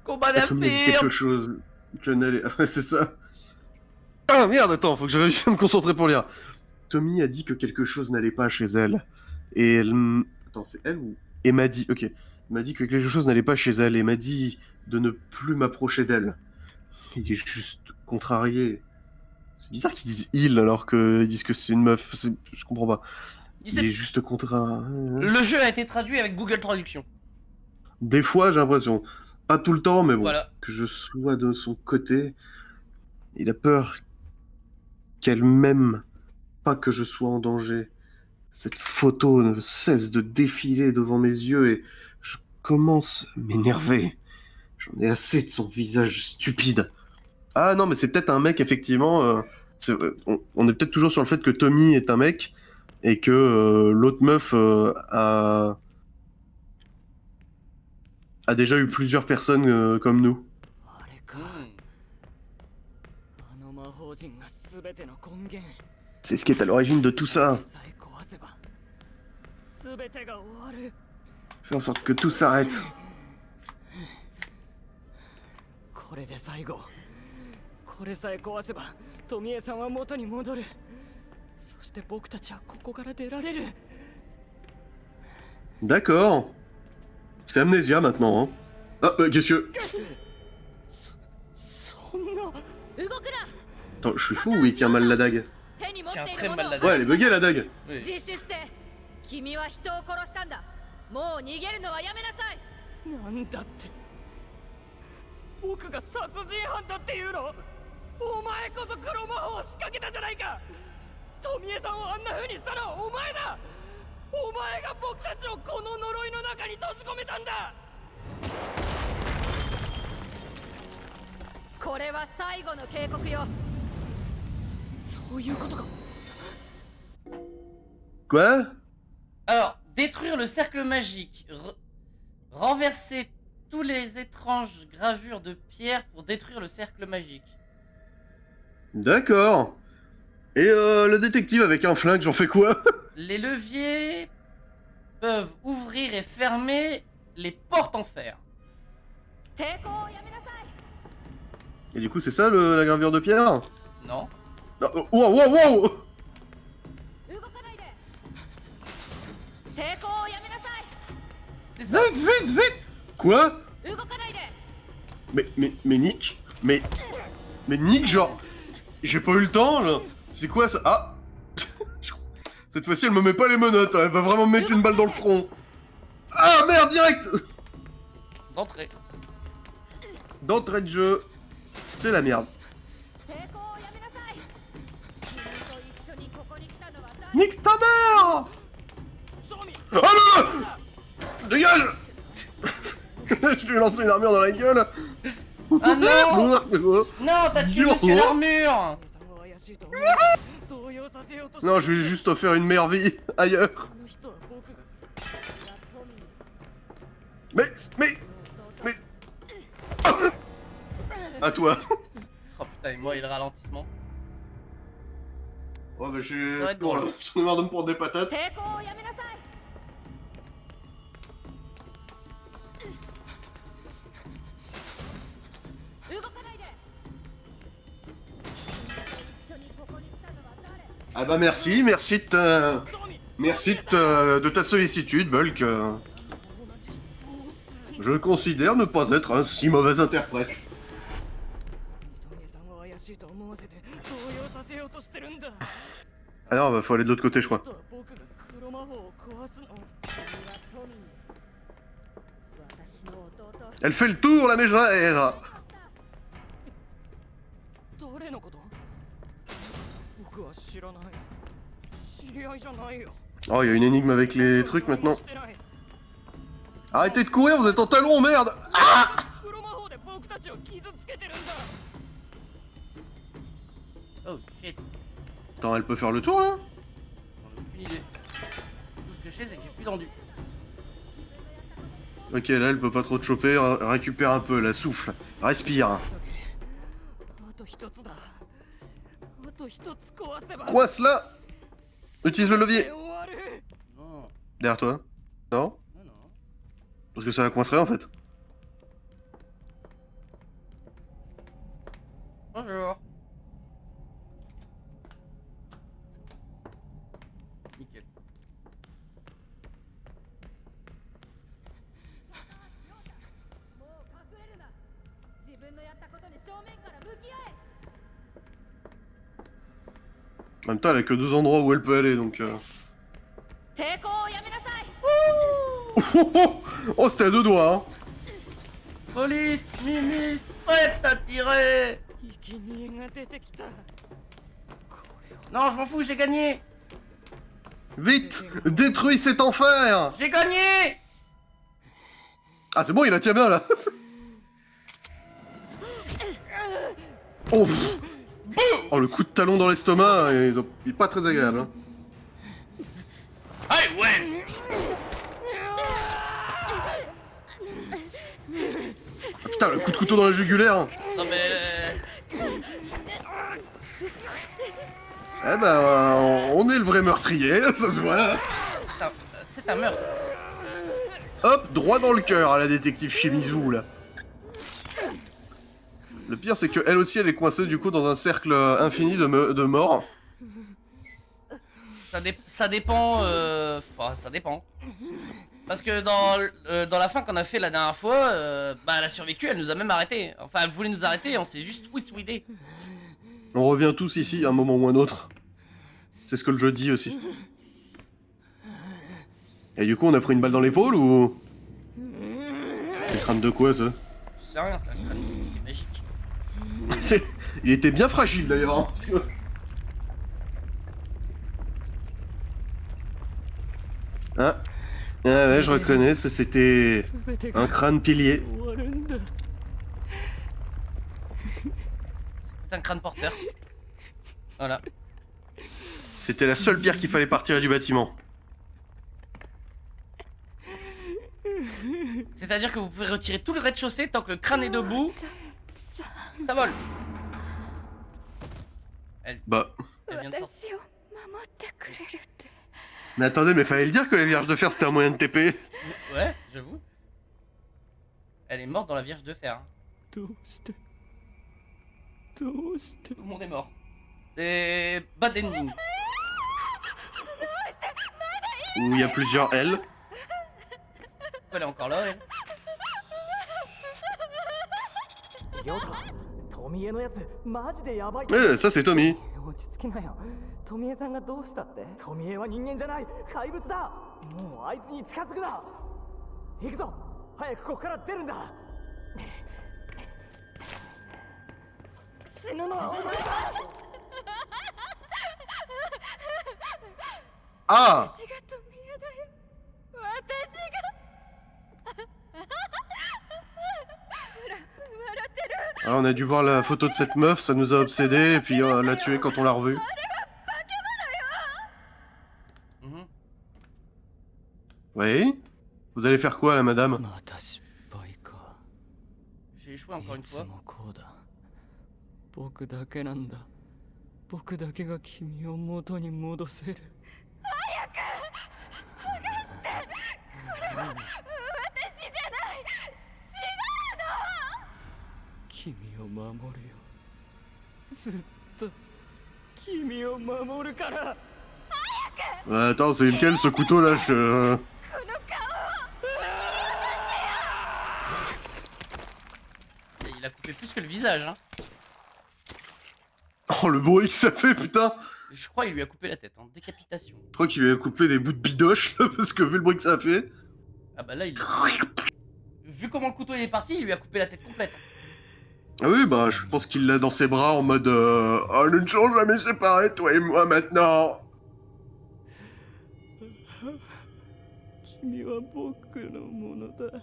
Combat Tommy a dit quelque d'infirme. chose que n'allait... Ouais, c'est ça. Ah, merde, attends, faut que je réussisse à me concentrer pour lire. Tommy a dit que quelque chose n'allait pas chez elle. Et elle... Attends, c'est elle ou... Et m'a dit... Ok. Elle m'a dit que quelque chose n'allait pas chez elle et m'a dit de ne plus m'approcher d'elle. Il est juste contrarié. C'est bizarre qu'ils disent il alors qu'ils disent que c'est une meuf. Je comprends pas. Il est juste contrarié. Le jeu a été traduit avec Google Traduction. Des fois, j'ai l'impression. Pas tout le temps, mais bon. Voilà. Que je sois de son côté. Il a peur qu'elle m'aime. Pas que je sois en danger. Cette photo ne cesse de défiler devant mes yeux et je commence à m'énerver. J'en ai assez de son visage stupide. Ah non, mais c'est peut-être un mec, effectivement. On est peut-être toujours sur le fait que Tommy est un mec et que l'autre meuf a déjà eu plusieurs personnes comme nous. あれか Hmm. あの魔法陣が全ての根源 C'est ce qui est à l'origine de tout ça. さえ壊せば全てが終わる Faire en sorte que tout s'arrête. これで最後これさえ壊せば富江さんは元に戻るそして僕たちはここから出られる D'accord. C'est Amnesia maintenant. Hein. Ah, qu'est-ce que... そんな動くな Attends, je suis fou ou il tient mal la dague? 手に持っ Tiens てい très るも mal の la を dague. Ouais, elle est buggée la dague. Oui. 実施して君は人を殺したんだもう逃げるのはやめなさいなんだって僕が殺人犯だっていうのお前こそ黒魔法を仕掛けたじゃないか富江さんをあんな風にしたのはお前だお前が僕たちをこの呪いの中に閉じ込めたんだこれは最後の警告よそういうことか Quoi? Alors, détruire le cercle magique. Renverser tous les étranges gravures de pierre pour détruire le cercle magique. D'accord. Et le détective avec un flingue, j'en fais quoi? Les leviers peuvent ouvrir et fermer les portes en fer. 抵抗をやめなさい Et du coup, c'est ça la gravure de pierre? Non. Ah, wow, wow, wow! 動かないで抵抗をやめなさい C'est ça. Vite, vite, vite! Quoi? 動かないで Mais Nick? Mais Nick, genre... J'ai pas eu le temps, là. C'est quoi ça? Ah! Cette fois-ci, elle me met pas les menottes, hein. Elle va vraiment me mettre une balle dans le front. Ah, merde, direct! D'entrée. D'entrée de jeu, c'est la merde. 抵抗をやめなさい君と一緒にここに来たのは誰 Nique ta mère! ゾミ Ah non! Dégage! Je lui ai lancé une armure dans la gueule! Ah non! Non, t'as tué Dur, Monsieur non? l'Armure! さんは怪しいと思う動揺させようとして Non, je lui ai juste offert une meilleure vie ailleurs. あの人は僕が Mais... À toi. Oh putain, et moi, il ralentissement. Oh bah j'ai... Ça va être Bon, drôle. là, j'en ai marre de me prendre des patates. 抵抗をやめなさい動かないで君と一緒にここに来たのは誰 Ah bah merci de ta sollicitude, Bulk. Je considère ne pas être un si mauvais interprète. るんだ。 Ah non, bah faut aller de l'autre côté, je crois. あとは僕が黒魔法を壊すの。私の弟 Elle fait le tour, la mégère. 誰のこと？僕は知らない。知り合いじゃないよ。 Oh, il y a une énigme avec les trucs maintenant. してない。 Arrêtez de courir, vous êtes en talon, merde. Ah! 黒魔法で僕たちを傷つけてるんだ。 Oh shit. Attends, elle peut faire le tour là? J'en ai aucune idée. Tout ce que je sais, c'est que j'ai plus tendu. Ok, là elle peut pas trop te choper, récupère un peu, la souffle, respire. あと一つだ。あと一つ壊せば。 Coince là. Utilise le levier. 終わる。 Non, Derrière toi. Non? non, non. Parce que ça la coincerait en fait. Bonjour. Nickel. もう隠れるな。自分のやったことに正面から向き合え。 En même temps, elle a que deux endroits où elle peut aller donc. 抵抗をやめなさい。 Oh, c'était à deux doigts, hein. Police, Mimis, prête à tirer. 生贄が出てきた。これを Non, je m'en fous, j'ai gagné. Vite, détruis cet enfer. J'ai gagné. Ah, c'est bon, il la tient bien là. Oh, pff. Oh, le coup de talon dans l'estomac, il est pas très agréable. Hein. Allez, ouais. Ah, putain, le coup de couteau dans la jugulaire. Non mais... Eh ben, on est le vrai meurtrier, ça se voit là. C'est un meurtre. Hop, droit dans le cœur à la détective Shimizu là. Le pire, c'est que elle aussi, elle est coincée du coup dans un cercle infini de morts. Ça dépend... Enfin, ça dépend. Parce que dans la fin qu'on a fait la dernière fois, bah elle a survécu, elle nous a même arrêté. Enfin, elle voulait nous arrêter et on s'est juste twist-widé. On revient tous ici à un moment ou un autre. C'est ce que le jeu dit aussi. Et du coup, on a pris une balle dans l'épaule ou... C'est le crâne de quoi ça? C'est rien, c'est un crâne mystique et magique. Il était bien fragile d'ailleurs. Hein, parce que- Ah. Ah ouais, je reconnais, ça c'était 全てが un crâne pilier. 終わるんだ。 C'est un crâne porteur. Voilà. C'était la seule pierre qu'il fallait partir du bâtiment. C'est-à-dire que vous pouvez retirer tout le rez-de-chaussée tant que le crâne est debout. Ça vole. Bah. Elle vient de sortir. 私を守ってくれるって。 Mais attendez, mais fallait le dire que les vierges de fer c'était un moyen de TP. Ouais, j'avoue. Elle est morte dans la Vierge de Fer. Hein. どうして。どうして。 Tout le monde est mort. C'est bad ending. Où il y a plusieurs L. Elle est encore là, elle. 亮太富江のやつマジでヤバい。 Eh, ça c'est Tommy. 落ち着きなよ。富江さんがどうしたって？富江は人間じゃない怪物だ。もうあいつに近づくな。行くぞ。早くここから出るんだ。死ぬのはお前だ。 Ah. 私が富江だよ。私が。ほら、笑ってる。 Alors, on a dû voir la photo de cette meuf, ça nous a obsédés, et puis l'a tuée quand on l'a revue. Mhm. Oui. Vous allez faire quoi là, madame? また失敗か。 J'ai échoué encore い une つ fois. もこうだ。僕だけなんだ。僕だけが君を元に戻せる。私じゃない。違うの。君を守るよ。ずっと君を守るから。 Attends, c'est lequel ce couteau là? この顔を。 Il a coupé plus que le visage, hein. Oh, le bruit que ça fait, putain! Je crois qu'il lui a coupé la tête, hein. Décapitation. Je crois qu'il lui a coupé des bouts de bidoche, là, parce que vu le bruit que ça a fait... Ah bah là, il... Vu comment le couteau il est parti, il lui a coupé la tête complète. Ah oui, bah, je pense qu'il l'a dans ses bras en mode... Oh, nous ne serons jamais séparés, toi et moi, maintenant. 君は僕のものだ。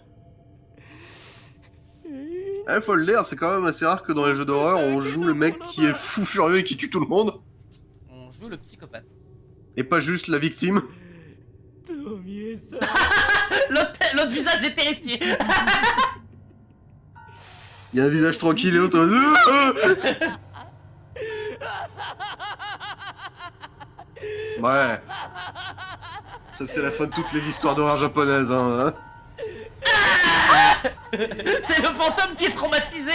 Eh, faut le dire, c'est quand même assez rare que dans les jeux d'horreur, on joue le mec qui est fou furieux et qui tue tout le monde, On joue le psychopathe. et pas juste la victime. 富江さん。 L'autre visage est terrifié. Il y a un visage tranquille et l'autre... Ouais. Ça, c'est la fin de toutes les histoires d'horreur japonaises, hein. C'est le fantôme qui est traumatisé.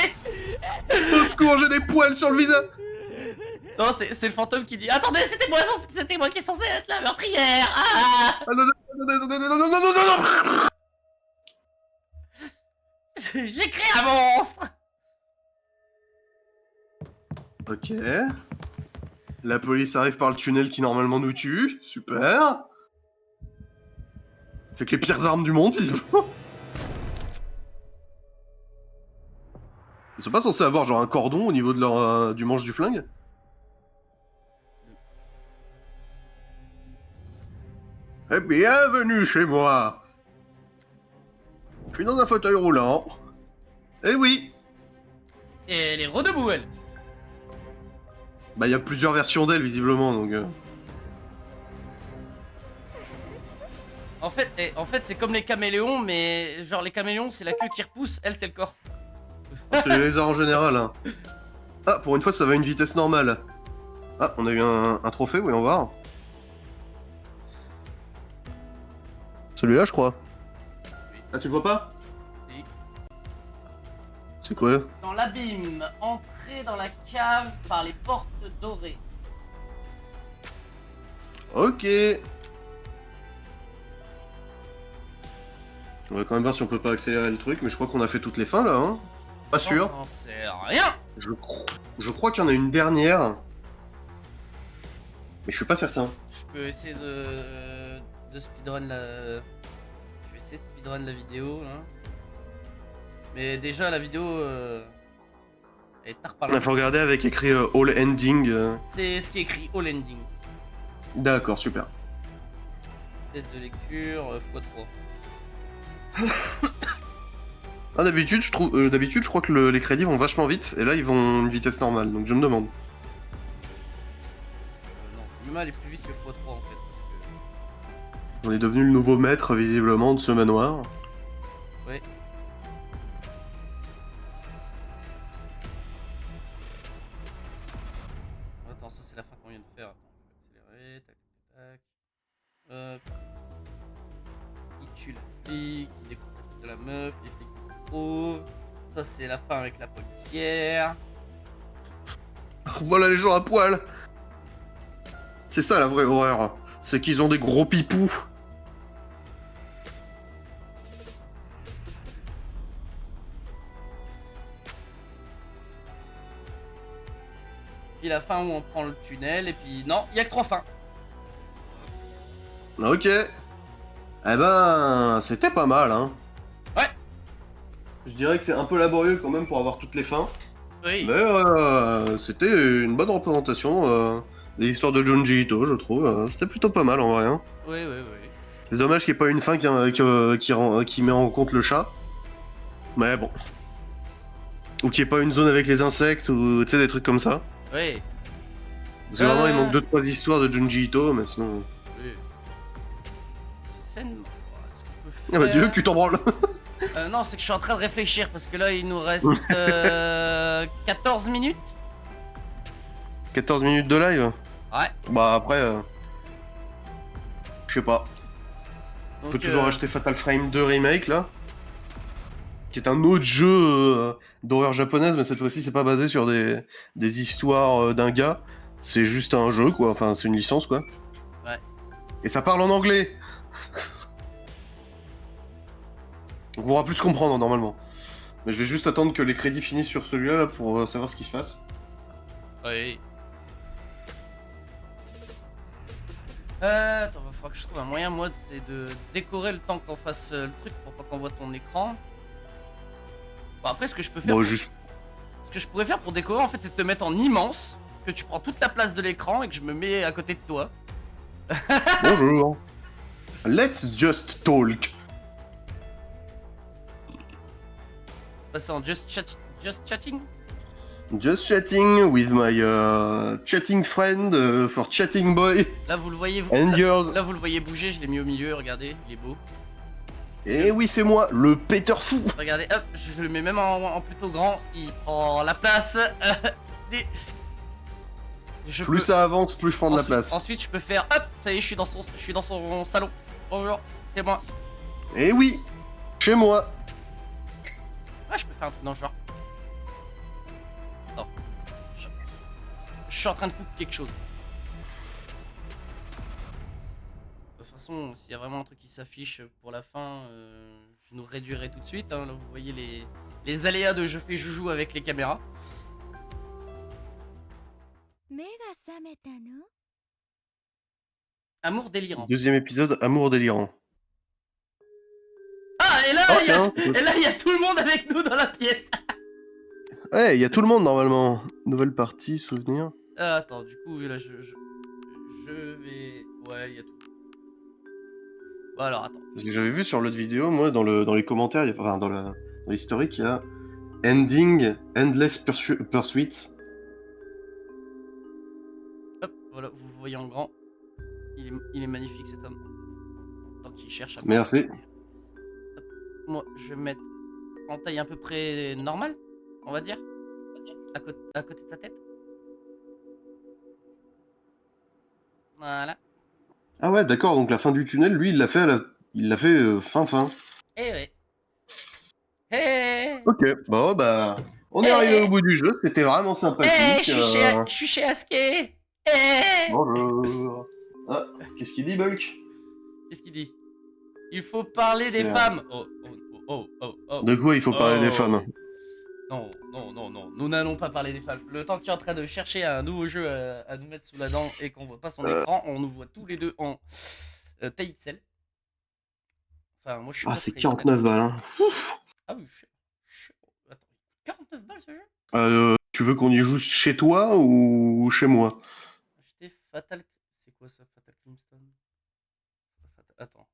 Au secours, j'ai des poils sur le visage. Non, c'est le fantôme qui dit attendez, c'était moi qui est censé être la meurtrière. Ah Ah non, non, non, non, non, non, non, non, non, non. J'ai créé un monstre. Ok. La police arrive par le tunnel qui normalement nous tue. Super. Avec les pires armes du monde, visiblement. Ils sont pas censés avoir genre un cordon au niveau de leur du manche du flingue? Eh, bienvenue chez moi. Je suis dans un fauteuil roulant. Eh oui. Et elle est redebout, elle. Bah, il y a plusieurs versions d'elle, visiblement, donc... En fait, c'est comme les caméléons, mais genre les caméléons, c'est la queue qui repousse, elle, c'est le corps. C'est les lézards en général, hein. Ah, pour une fois, ça va à une vitesse normale. Ah, on a eu un trophée, voyons voir. Celui-là, je crois. Oui. Ah, tu le vois pas? Oui. C'est quoi? Dans l'abîme, entrer dans la cave par les portes dorées. Ok. On va quand même voir si on peut pas accélérer le truc, mais je crois qu'on a fait toutes les fins, là, hein. Pas sûr. On sait rien. Je crois qu'il y en a une dernière. Mais je suis pas certain. Je peux essayer de speedrun la... Je vais essayer de speedrun la vidéo, là. Mais déjà, la vidéo... Elle est tard par Il là. faut regarder avec écrit All Ending. C'est ce qui est écrit, all ending. D'accord, super. Test de lecture, x3. Ah, d'habitude, je crois que les crédits vont vachement vite, et là, ils vont une vitesse normale, donc je me demande. Non, Yuma elle est plus vite que x3 en fait. Parce On est devenu le nouveau maître, visiblement, de ce manoir. que... Ouais. Attends, ça c'est la fin qu'on vient de faire. Attends, je vais accélérer. Tac, tac, tac. Il tue la flic, il découvre la tête de la meuf, les flics le retrouvent. Ça c'est la fin avec la policière. Voilà les gens à poil. C'est ça la vraie horreur. C'est qu'ils ont des gros pipous. Puis la fin où on prend le tunnel et puis non, il y a que 3 fins. Ok. Eh ben, c'était pas mal, hein. Ouais. Je dirais que c'est un peu laborieux quand même pour avoir toutes les fins. Oui. Mais c'était une bonne représentation des histoires de Junji Ito, je trouve. C'était plutôt pas mal en vrai. Hein. Oui, oui, oui. C'est dommage qu'il n'y ait pas une fin qui met en compte le chat. Mais bon. Ou qu'il n'y ait pas une zone avec les insectes ou tu sais, des trucs comme ça. Oui. Parce que vraiment, il manque 2-3 histoires de Junji Ito, mais sinon. Oui. Scène. Ce qu'on peut Ah bah faire- dis-le que tu t'en branles. Non, c'est que je suis en train de réfléchir parce que là il nous reste 14 minutes. 14 minutes de live. Ouais. Bah après. Je sais pas. On Donc, peut toujours acheter Fatal Frame 2 Remake là. Qui est un autre jeu d'horreur japonaise, mais cette fois-ci c'est pas basé sur des histoires d'un gars. C'est juste un jeu quoi, enfin c'est une licence quoi. Ouais. Et ça parle en anglais. Donc on pourra plus se comprendre normalement. Mais je vais juste attendre que les crédits finissent sur celui-là là, pour savoir ce qui se passe. Oui. Attends, va falloir que je trouve un moyen, moi, c'est de décorer le temps qu'on fasse le truc pour pas qu'on voit ton écran. Bon, après, ce que je peux faire. Bon, pour- juste. Ce que je pourrais faire pour décorer, en fait, c'est de te mettre en immense, que tu prends toute la place de l'écran et que je me mets à côté de toi. Bonjour. Let's just talk. Passer en just chatting. Just chatting with my chatting friend for chatting boy Là, vous le voyez, and yours. là, vous le voyez bouger, je l'ai mis au milieu, regardez, il est beau. Et oui, c'est moi, le Peter fou. Regardez, hop, je le mets même en plutôt grand, il prend la place. des- Je Plus peux- ça avance, plus je prends de la ensuite, place. ensuite, je peux faire, hop, ça y est, je suis dans son salon. Bonjour, c'est moi. Et oui, chez moi. Ah, je peux faire un truc dans le genre. Attends. Je suis en train de couper quelque chose. De toute façon, s'il y a vraiment un truc qui s'affiche pour la fin, je nous réduirai tout de suite. Hein. Là, vous voyez les aléas de je fais joujou avec les caméras. 目が覚めたの？ Amour délirant. Deuxième épisode, amour délirant. Ah, et là, Oh, il y a, tiens. et là, il y a tout le monde avec nous dans la pièce. Ouais, il y a tout le monde normalement. Nouvelle partie, souvenir. Ah, attends, du coup, là, je vais... Ouais, il y a tout. Bon, alors, attends. Parce que j'avais vu sur l'autre vidéo, moi, dans les commentaires, enfin dans l'historique, il y a Ending, Endless Pursuit. Hop, voilà, vous le voyez en grand. Il est magnifique, cet homme. Tant qu'il cherche à... Merci. Moi, je vais me mettre en taille à peu près normale, on va dire. À côté de sa tête. Voilà. Ah ouais, d'accord, donc la fin du tunnel, lui, il l'a fait, fin. Eh ouais. Eh Ok, bon, bah, on est arrivé au bout du jeu, c'était vraiment sympathique. Eh, je suis chez Askey. Eh Bonjour. Ah, qu'est-ce qu'il dit, Bulk? Qu'est-ce qu'il dit? Il faut parler des C'est femmes. Oh. De quoi il faut parler des Oh. femmes? Non. Nous n'allons pas parler des femmes. Le temps qu'il est en train de chercher un nouveau jeu à nous mettre sous la dent et qu'on voit pas son écran, on nous voit tous les deux en TXL. Enfin, moi je suis Ah, pas c'est TXL. 49 balles, hein. Ah oui, attends, 49 balles ce jeu? Tu veux qu'on y joue chez toi ou chez moi? Acheter Fatal... C'est quoi ça, Fatal Crimson? Attends.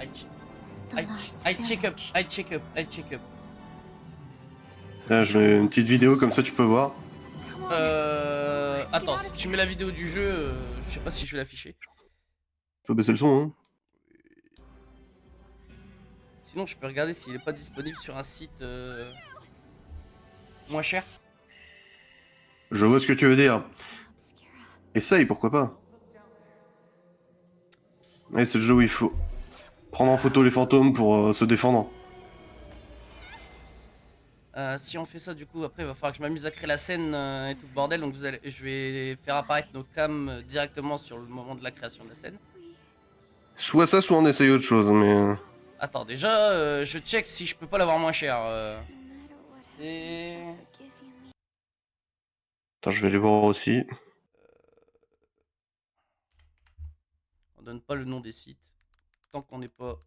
I check up. Ah, je mets une petite vidéo, comme ça tu peux voir. Attends, si tu mets la vidéo du jeu, je sais pas si je vais l'afficher. Faut baisser le son, hein. Sinon, je peux regarder s'il est pas disponible sur un site moins cher. Je vois ce que tu veux dire. Essaye, pourquoi pas. Ouais, c'est le jeu où il faut prendre en photo les fantômes pour se défendre. Si on fait ça, du coup, après, il va falloir que je m'amuse à créer la scène et tout le bordel. Donc, je vais faire apparaître nos cams directement sur le moment de la création de la scène. Soit ça, soit on essaye autre chose, mais... Attends, déjà, je check si je peux pas l'avoir moins cher. C'est... Attends, je vais les voir aussi. On donne pas le nom des sites. Tant qu'on n'est pas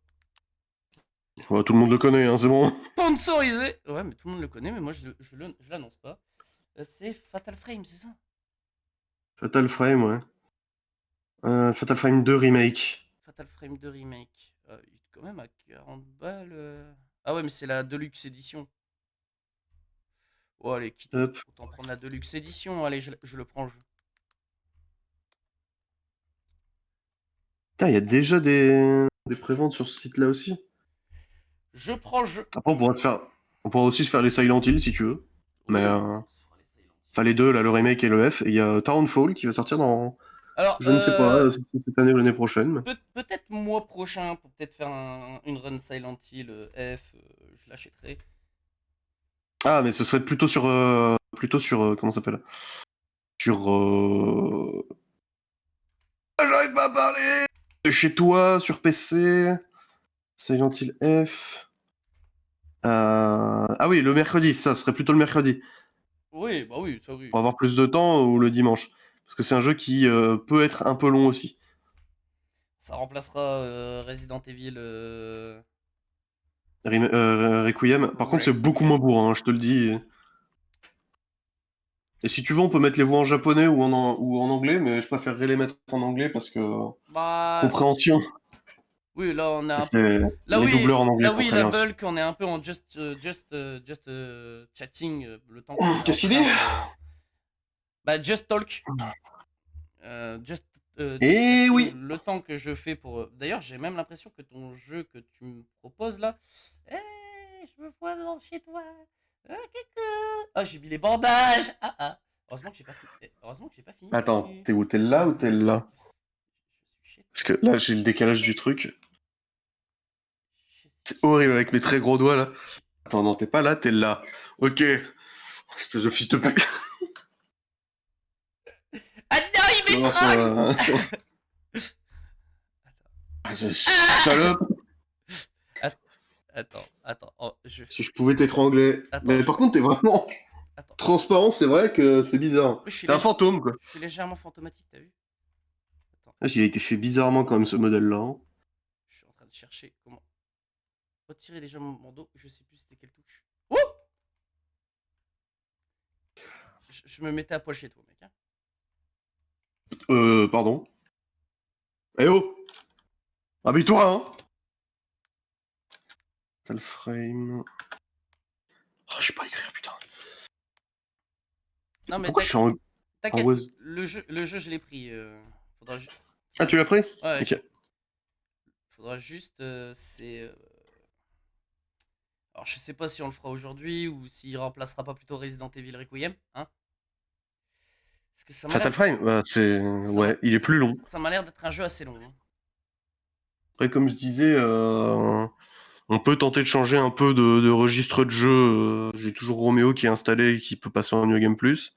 Ouais, tout le monde le connaît, hein, c'est bon. sponsorisé. Ouais, mais tout le monde le connaît, mais moi je l'annonce pas. C'est Fatal Frame, c'est ça? Fatal Frame, ouais. Fatal Frame 2 Remake. Fatal Frame 2 Remake. Il est quand même à 40 balles. Ah ouais, mais c'est la Deluxe Edition. Oh, allez, quitte. Hop. Autant prendre la Deluxe Edition. Allez, je le prends, le jeu. Putain, il y a déjà des préventes sur ce site-là aussi. Je prends le jeu. Après, on pourra aussi se faire les Silent Hill si tu veux. Mais, On se fera les Silent Hill. enfin, les deux, là, le remake et le F. Et il y a Townfall qui va sortir dans... Alors, Je ne sais pas si c'est cette année ou l'année prochaine. mais- peut-être mois prochain pour peut-être faire une run Silent Hill F. Je l'achèterai. Ah, mais ce serait plutôt sur... comment ça s'appelle? Sur... Ah, j'arrive pas à parler! Chez toi, sur PC... Silent Hill F... Ah oui, le mercredi, ça serait plutôt le mercredi. Oui, bah oui, ça oui. Pour avoir plus de temps, ou le dimanche. Parce que c'est un jeu qui peut être un peu long aussi. Ça remplacera Resident Evil. Requiem. Par contre, c'est beaucoup Requiem. moins bourrin, hein, je te le dis. Et si tu veux, on peut mettre les voix en japonais ou en anglais, mais je préférerais les mettre en anglais parce que Bah. compréhension. Oui, là on est un peu. C'est les doubleurs en anglais Là sont oui, très la bien. bulk, on est un peu en just chatting le temps qu'on est en Qu'est-ce qu'il train dit? de. Bah, just talk. Just Eh chatting, oui. le temps que je fais pour. D'ailleurs, j'ai même l'impression que ton jeu que tu me proposes là. Eh, je me vois devant chez toi. Ah, coucou. Ah, j'ai mis les bandages. Ah, ah. Heureusement que j'ai pas fini. Heureusement que j'ai pas fini. Attends, t'es où? T'es là ou t'es là? Je suis chez Parce toi. que là, j'ai le décalage du truc. Je C'est horrible avec mes très gros doigts là. suis- Attends, non, t'es pas là, t'es là. Ok. Espèce de fils de pute. Ah non, il Non, m'étrangle. Salope. Attends, oh, Si je pouvais t'étrangler. Attends, Mais par contre, t'es vraiment attends. transparent, c'est vrai que c'est bizarre. Oui, T'es un fantôme, quoi. je suis légèrement fantomatique, t'as vu? Attends, Ah, il a été fait bizarrement quand même, ce modèle-là. Hein. je suis en train de chercher comment retirer déjà mon bandeau. Je sais plus c'était quelle touche. Ouh, je me mettais à poil chez toi, mec. Hein. Pardon. Eh oh! Habille-toi, hein! Metal frame. Oh, je sais pas écrire, putain. Non, mais Pourquoi je suis en t'inquiète, was? le jeu, je l'ai pris. Faudra, Ah, tu l'as pris? ouais, Ok. faudra juste, c'est. Alors, je sais pas si on le fera aujourd'hui ou s'il remplacera pas plutôt Resident Evil Requiem, hein? Parce que ça m'a Fatal l'air, Frame? Bah, c'est. ça m'a, Ouais, il est plus long. ça m'a l'air d'être un jeu assez long. Hein. Après, comme je disais, on peut tenter de changer un peu de registre de jeu. J'ai toujours Roméo qui est installé et qui peut passer en New Game Plus.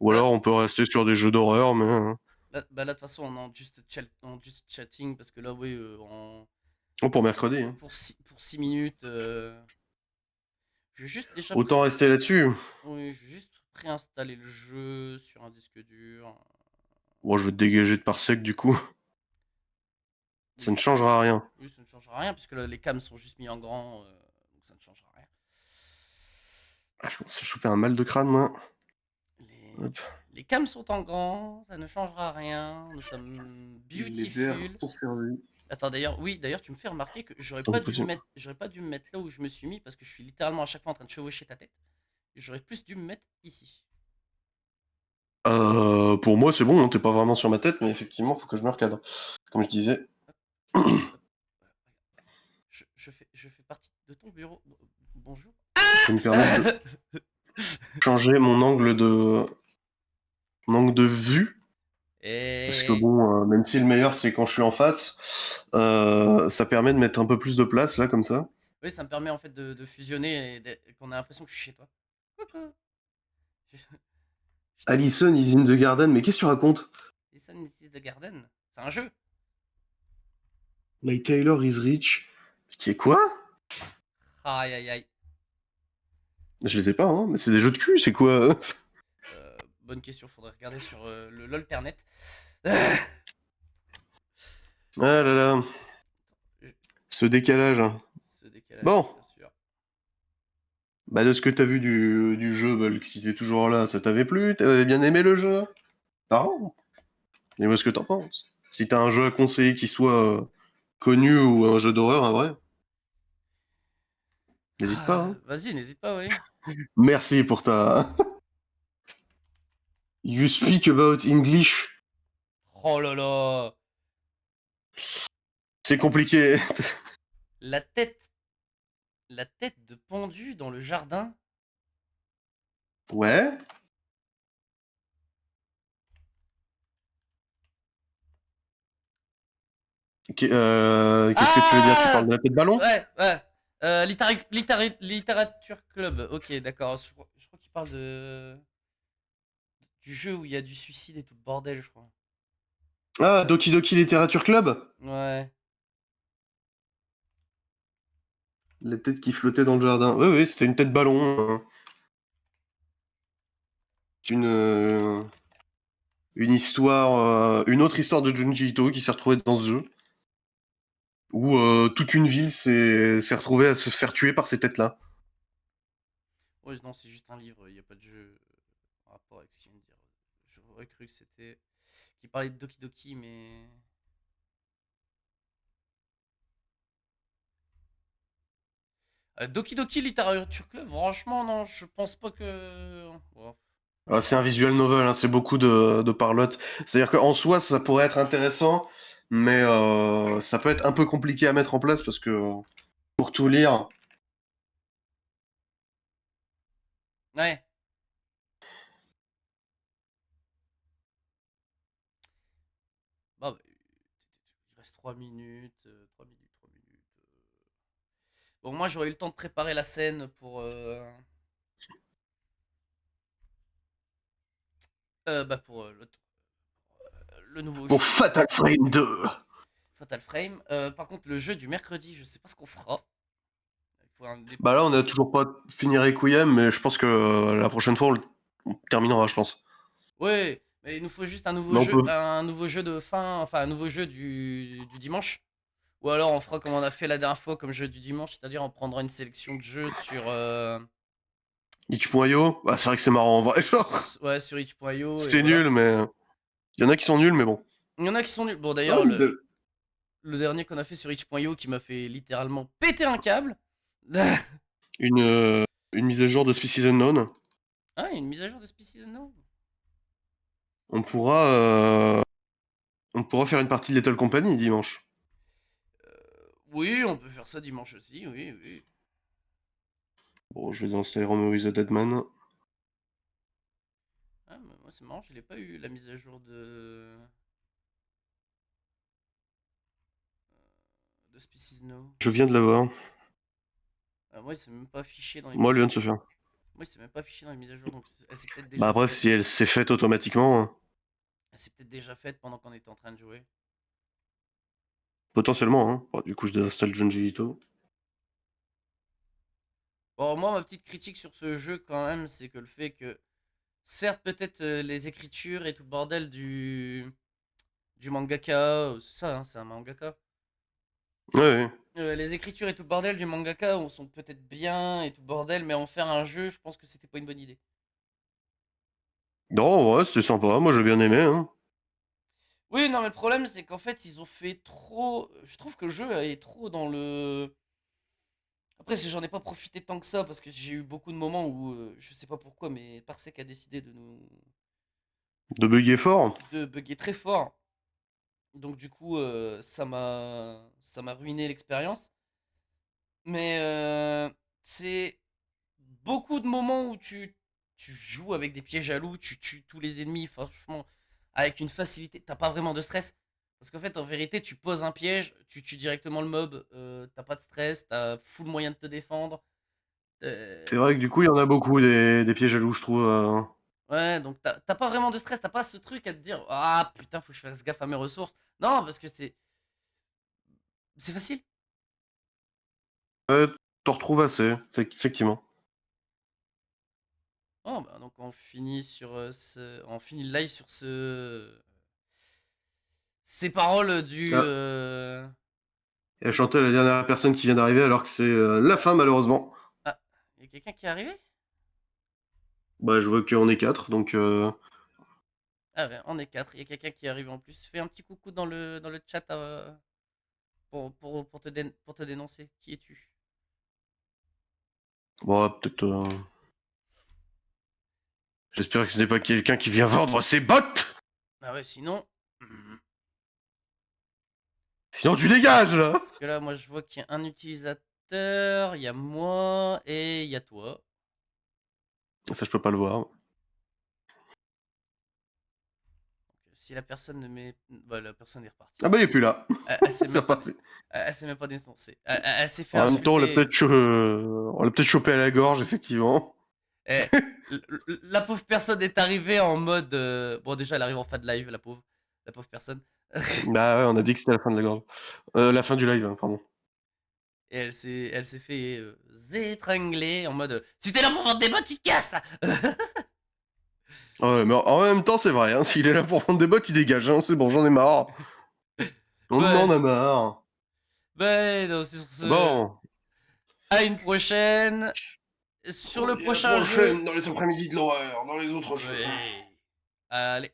Ou Là, alors on peut rester sur des jeux d'horreur, mais. là, de toute façon, on est en just chatting parce que là, oui, Oh, pour mercredi. Hein. pour 6 minutes, je vais juste déjà Autant rester là-dessus. oui, je vais juste préinstaller le jeu sur un disque dur. Bon, je vais te dégager de parsec du coup. Ça Oui, ne changera rien. oui, ça ne changera rien puisque les cams sont juste mis en grand, donc ça ne changera rien. Ah, je pense que j'ai chopé un mal de crâne, moi. Les, Hop. les cams sont en grand, ça ne changera rien. Nous sommes Les verres beautiful. sont servis. Attends, d'ailleurs, tu me fais remarquer que Possible. j'aurais pas dû me mettre là où je me suis mis parce que je suis littéralement à chaque fois en train de chevaucher ta tête. J'aurais plus dû me mettre ici. Pour moi, c'est bon, hein, t'es pas vraiment sur ma tête, mais effectivement, faut que je me recadre. Comme je disais. Hop, hop. Je fais partie de ton bureau. Bonjour. Je vais me permettre de changer mon angle de vue. Parce que Et bon, même si le meilleur c'est quand je suis en face, ça permet de mettre un peu plus de place là, comme ça. oui, ça me permet en fait de fusionner et qu'on a l'impression que je suis chez toi. Coucou. Je- je t'ai- Allison is in the garden, mais qu'est-ce que tu racontes? Listen, this is the garden. C'est un jeu. My Taylor is rich. Qui est quoi? Aïe aïe aïe. Je les ai pas, hein, mais c'est des jeux de cul, c'est quoi? Bonne question, faudrait regarder sur le l'Alternet. Ah là là, ce décalage. Ce décalage, Bon, bien sûr. bah de ce que t'as vu du jeu, Bulk, si t'es toujours là, ça t'avait plu? T'avais bien aimé le jeu? Pardon. Dis-moi ce que t'en penses. Si t'as un jeu à conseiller qui soit connu ou un jeu d'horreur, un vrai, n'hésite pas. Hein. Vas-y, n'hésite pas, oui. Merci pour ta. You speak about English. Oh là là. C'est compliqué. La tête. La tête de pendu dans le jardin. Ouais. Qu'est-ce que tu veux dire? Tu parles de la tête de ballon? Ouais, ouais. Littérature Club. Ok, d'accord. Je crois qu'il parle du jeu où il y a du suicide et tout le bordel, je crois. Ah, Doki Doki Literature Club? Ouais. La tête qui flottait dans le jardin. Oui, oui, c'était une tête ballon. Une, une histoire, une autre histoire de Junji Ito qui s'est retrouvée dans ce jeu. où toute une ville s'est retrouvée à se faire tuer par ces têtes-là. Ouais, non, c'est juste un livre, il n'y a pas de jeu en rapport avec ce qu'il vient de dire. J'aurais cru que c'était. Qu'il parlait de Doki Doki, mais. Doki Doki Literature Club, franchement, non, je pense pas que. Oh. C'est un visual novel, hein, c'est beaucoup de parlotte. C'est-à-dire qu'en soi, ça pourrait être intéressant, mais ça peut être un peu compliqué à mettre en place parce que pour tout lire, Ouais. Bah, il reste 3 minutes, 3 minutes, 3 minutes. Bon, moi j'aurais eu le temps de préparer la scène pour. Bah, pour le nouveau pour jeu Fatal Frame 2. Fatal Frame. Par contre, le jeu du mercredi, je sais pas ce qu'on fera. Il faut Bah là, on a toujours pas fini Requiem, mais je pense que la prochaine fois, on terminera, je pense. Ouais, mais il nous faut juste Mais on peut. un nouveau jeu de fin, enfin un nouveau jeu du dimanche. Ou alors on fera comme on a fait la dernière fois comme jeu du dimanche, c'est-à-dire on prendra une sélection de jeux sur, Itch.io, bah, c'est vrai que c'est marrant en vrai. Genre, ouais, sur itch.io et c'est voilà. nul, mais il y en a qui sont nuls, mais bon. Il y en a qui sont nuls. Bon Ah, d'ailleurs le dernier qu'on a fait sur itch.io qui m'a fait littéralement péter un câble. une mise à jour de Species Unknown. Ah, une mise à jour de Species Unknown. On pourra, euh, on pourra faire une partie de Little Company dimanche. Oui, on peut faire ça dimanche aussi, oui, oui. Bon, je vais désinstaller Romeo is the Dead Man. Ah, mais moi c'est marrant, je l'ai pas eu la mise à jour de Species No. Je viens de l'avoir. Moi, c'est même pas affiché dans les Moi, mises elle à vient jour. de se faire. Moi, c'est même pas affiché dans les mises à jour, donc elle s'est peut-être Bah déjà après, faite. si elle s'est faite automatiquement, hein, Elle s'est peut-être déjà faite pendant qu'on était en train de jouer. potentiellement, hein. Bon, du coup, je désinstalle Junji Ito. Bon, moi, ma petite critique sur ce jeu, quand même, c'est que le fait que, certes, peut-être les écritures et tout le bordel du mangaka, c'est ça, hein, c'est un mangaka. Ouais, ouais. Les écritures et tout le bordel du mangaka sont peut-être bien et tout le bordel, mais en faire un jeu, je pense que c'était pas une bonne idée. Non, ouais, c'était sympa. Moi, j'ai bien aimé, hein. Oui, non, mais le problème, c'est qu'en fait, ils ont fait trop. Je trouve que le jeu est trop dans le. Après, j'en ai pas profité tant que ça parce que j'ai eu beaucoup de moments où je sais pas pourquoi, mais Parsec a décidé De bugger fort. de bugger très fort. Donc du coup, ça m'a ruiné l'expérience. Mais c'est beaucoup de moments où tu joues avec des pièges à loups, tu tues tous les ennemis, franchement, avec une facilité. T'as pas vraiment de stress. Parce qu'en fait, en vérité, tu poses un piège, tu tues directement le mob, t'as pas de stress, t'as full moyen de te défendre. C'est vrai que du coup, il y en a beaucoup des pièges à loup, je trouve. Ouais, donc t'as pas vraiment de stress, t'as pas ce truc à te dire ah putain, faut que je fasse gaffe à mes ressources. Non, parce que c'est facile. Ouais, t'en retrouves assez, effectivement. Oh, bah, donc on finit on finit le live sur ces paroles du. Ah, et chanter la dernière personne qui vient d'arriver alors que c'est la fin, malheureusement. Ah, y a quelqu'un qui est arrivé? Bah, je vois qu'on est 4, donc. Ah ouais, on est quatre. Il y a quelqu'un qui arrive en plus. Fais un petit coucou dans le chat pour te dénoncer. Qui es-tu? Bon, peut-être. J'espère que ce n'est pas quelqu'un qui vient vendre ses bottes. Ah ouais, sinon. Sinon, tu dégages, là. Parce que là, moi, je vois qu'il y a un utilisateur, il y a moi et il y a toi. Ça, je peux pas le voir. Si la personne ne met. Bah, la personne est repartie. Ah bah, il est plus là. Elle s'est C'est même pas, reparti. elle s'est même pas dénoncée. Elle s'est fait En même temps, insulter. on l'a peut-être chopé à la gorge, effectivement. Eh, la pauvre personne est arrivée en mode. Bon, déjà, elle arrive en fin de live, la pauvre. La pauvre personne. Bah ouais, on a dit que c'était la fin de la gorge. La fin du live, hein, pardon. Et elle s'est fait étrangler en mode si t'es là pour vendre des bottes, tu te casses. Ouais, mais en même temps, c'est vrai, hein, s'il est là pour vendre des bottes, il dégage, hein, c'est bon, j'en ai marre. On Ouais. en a marre. Ben non, sur ce, Bon. à une prochaine. Sur le Et la prochain jeu. prochaine, dans les après-midi de l'horreur, dans les autres jeux. Ouais. Allez.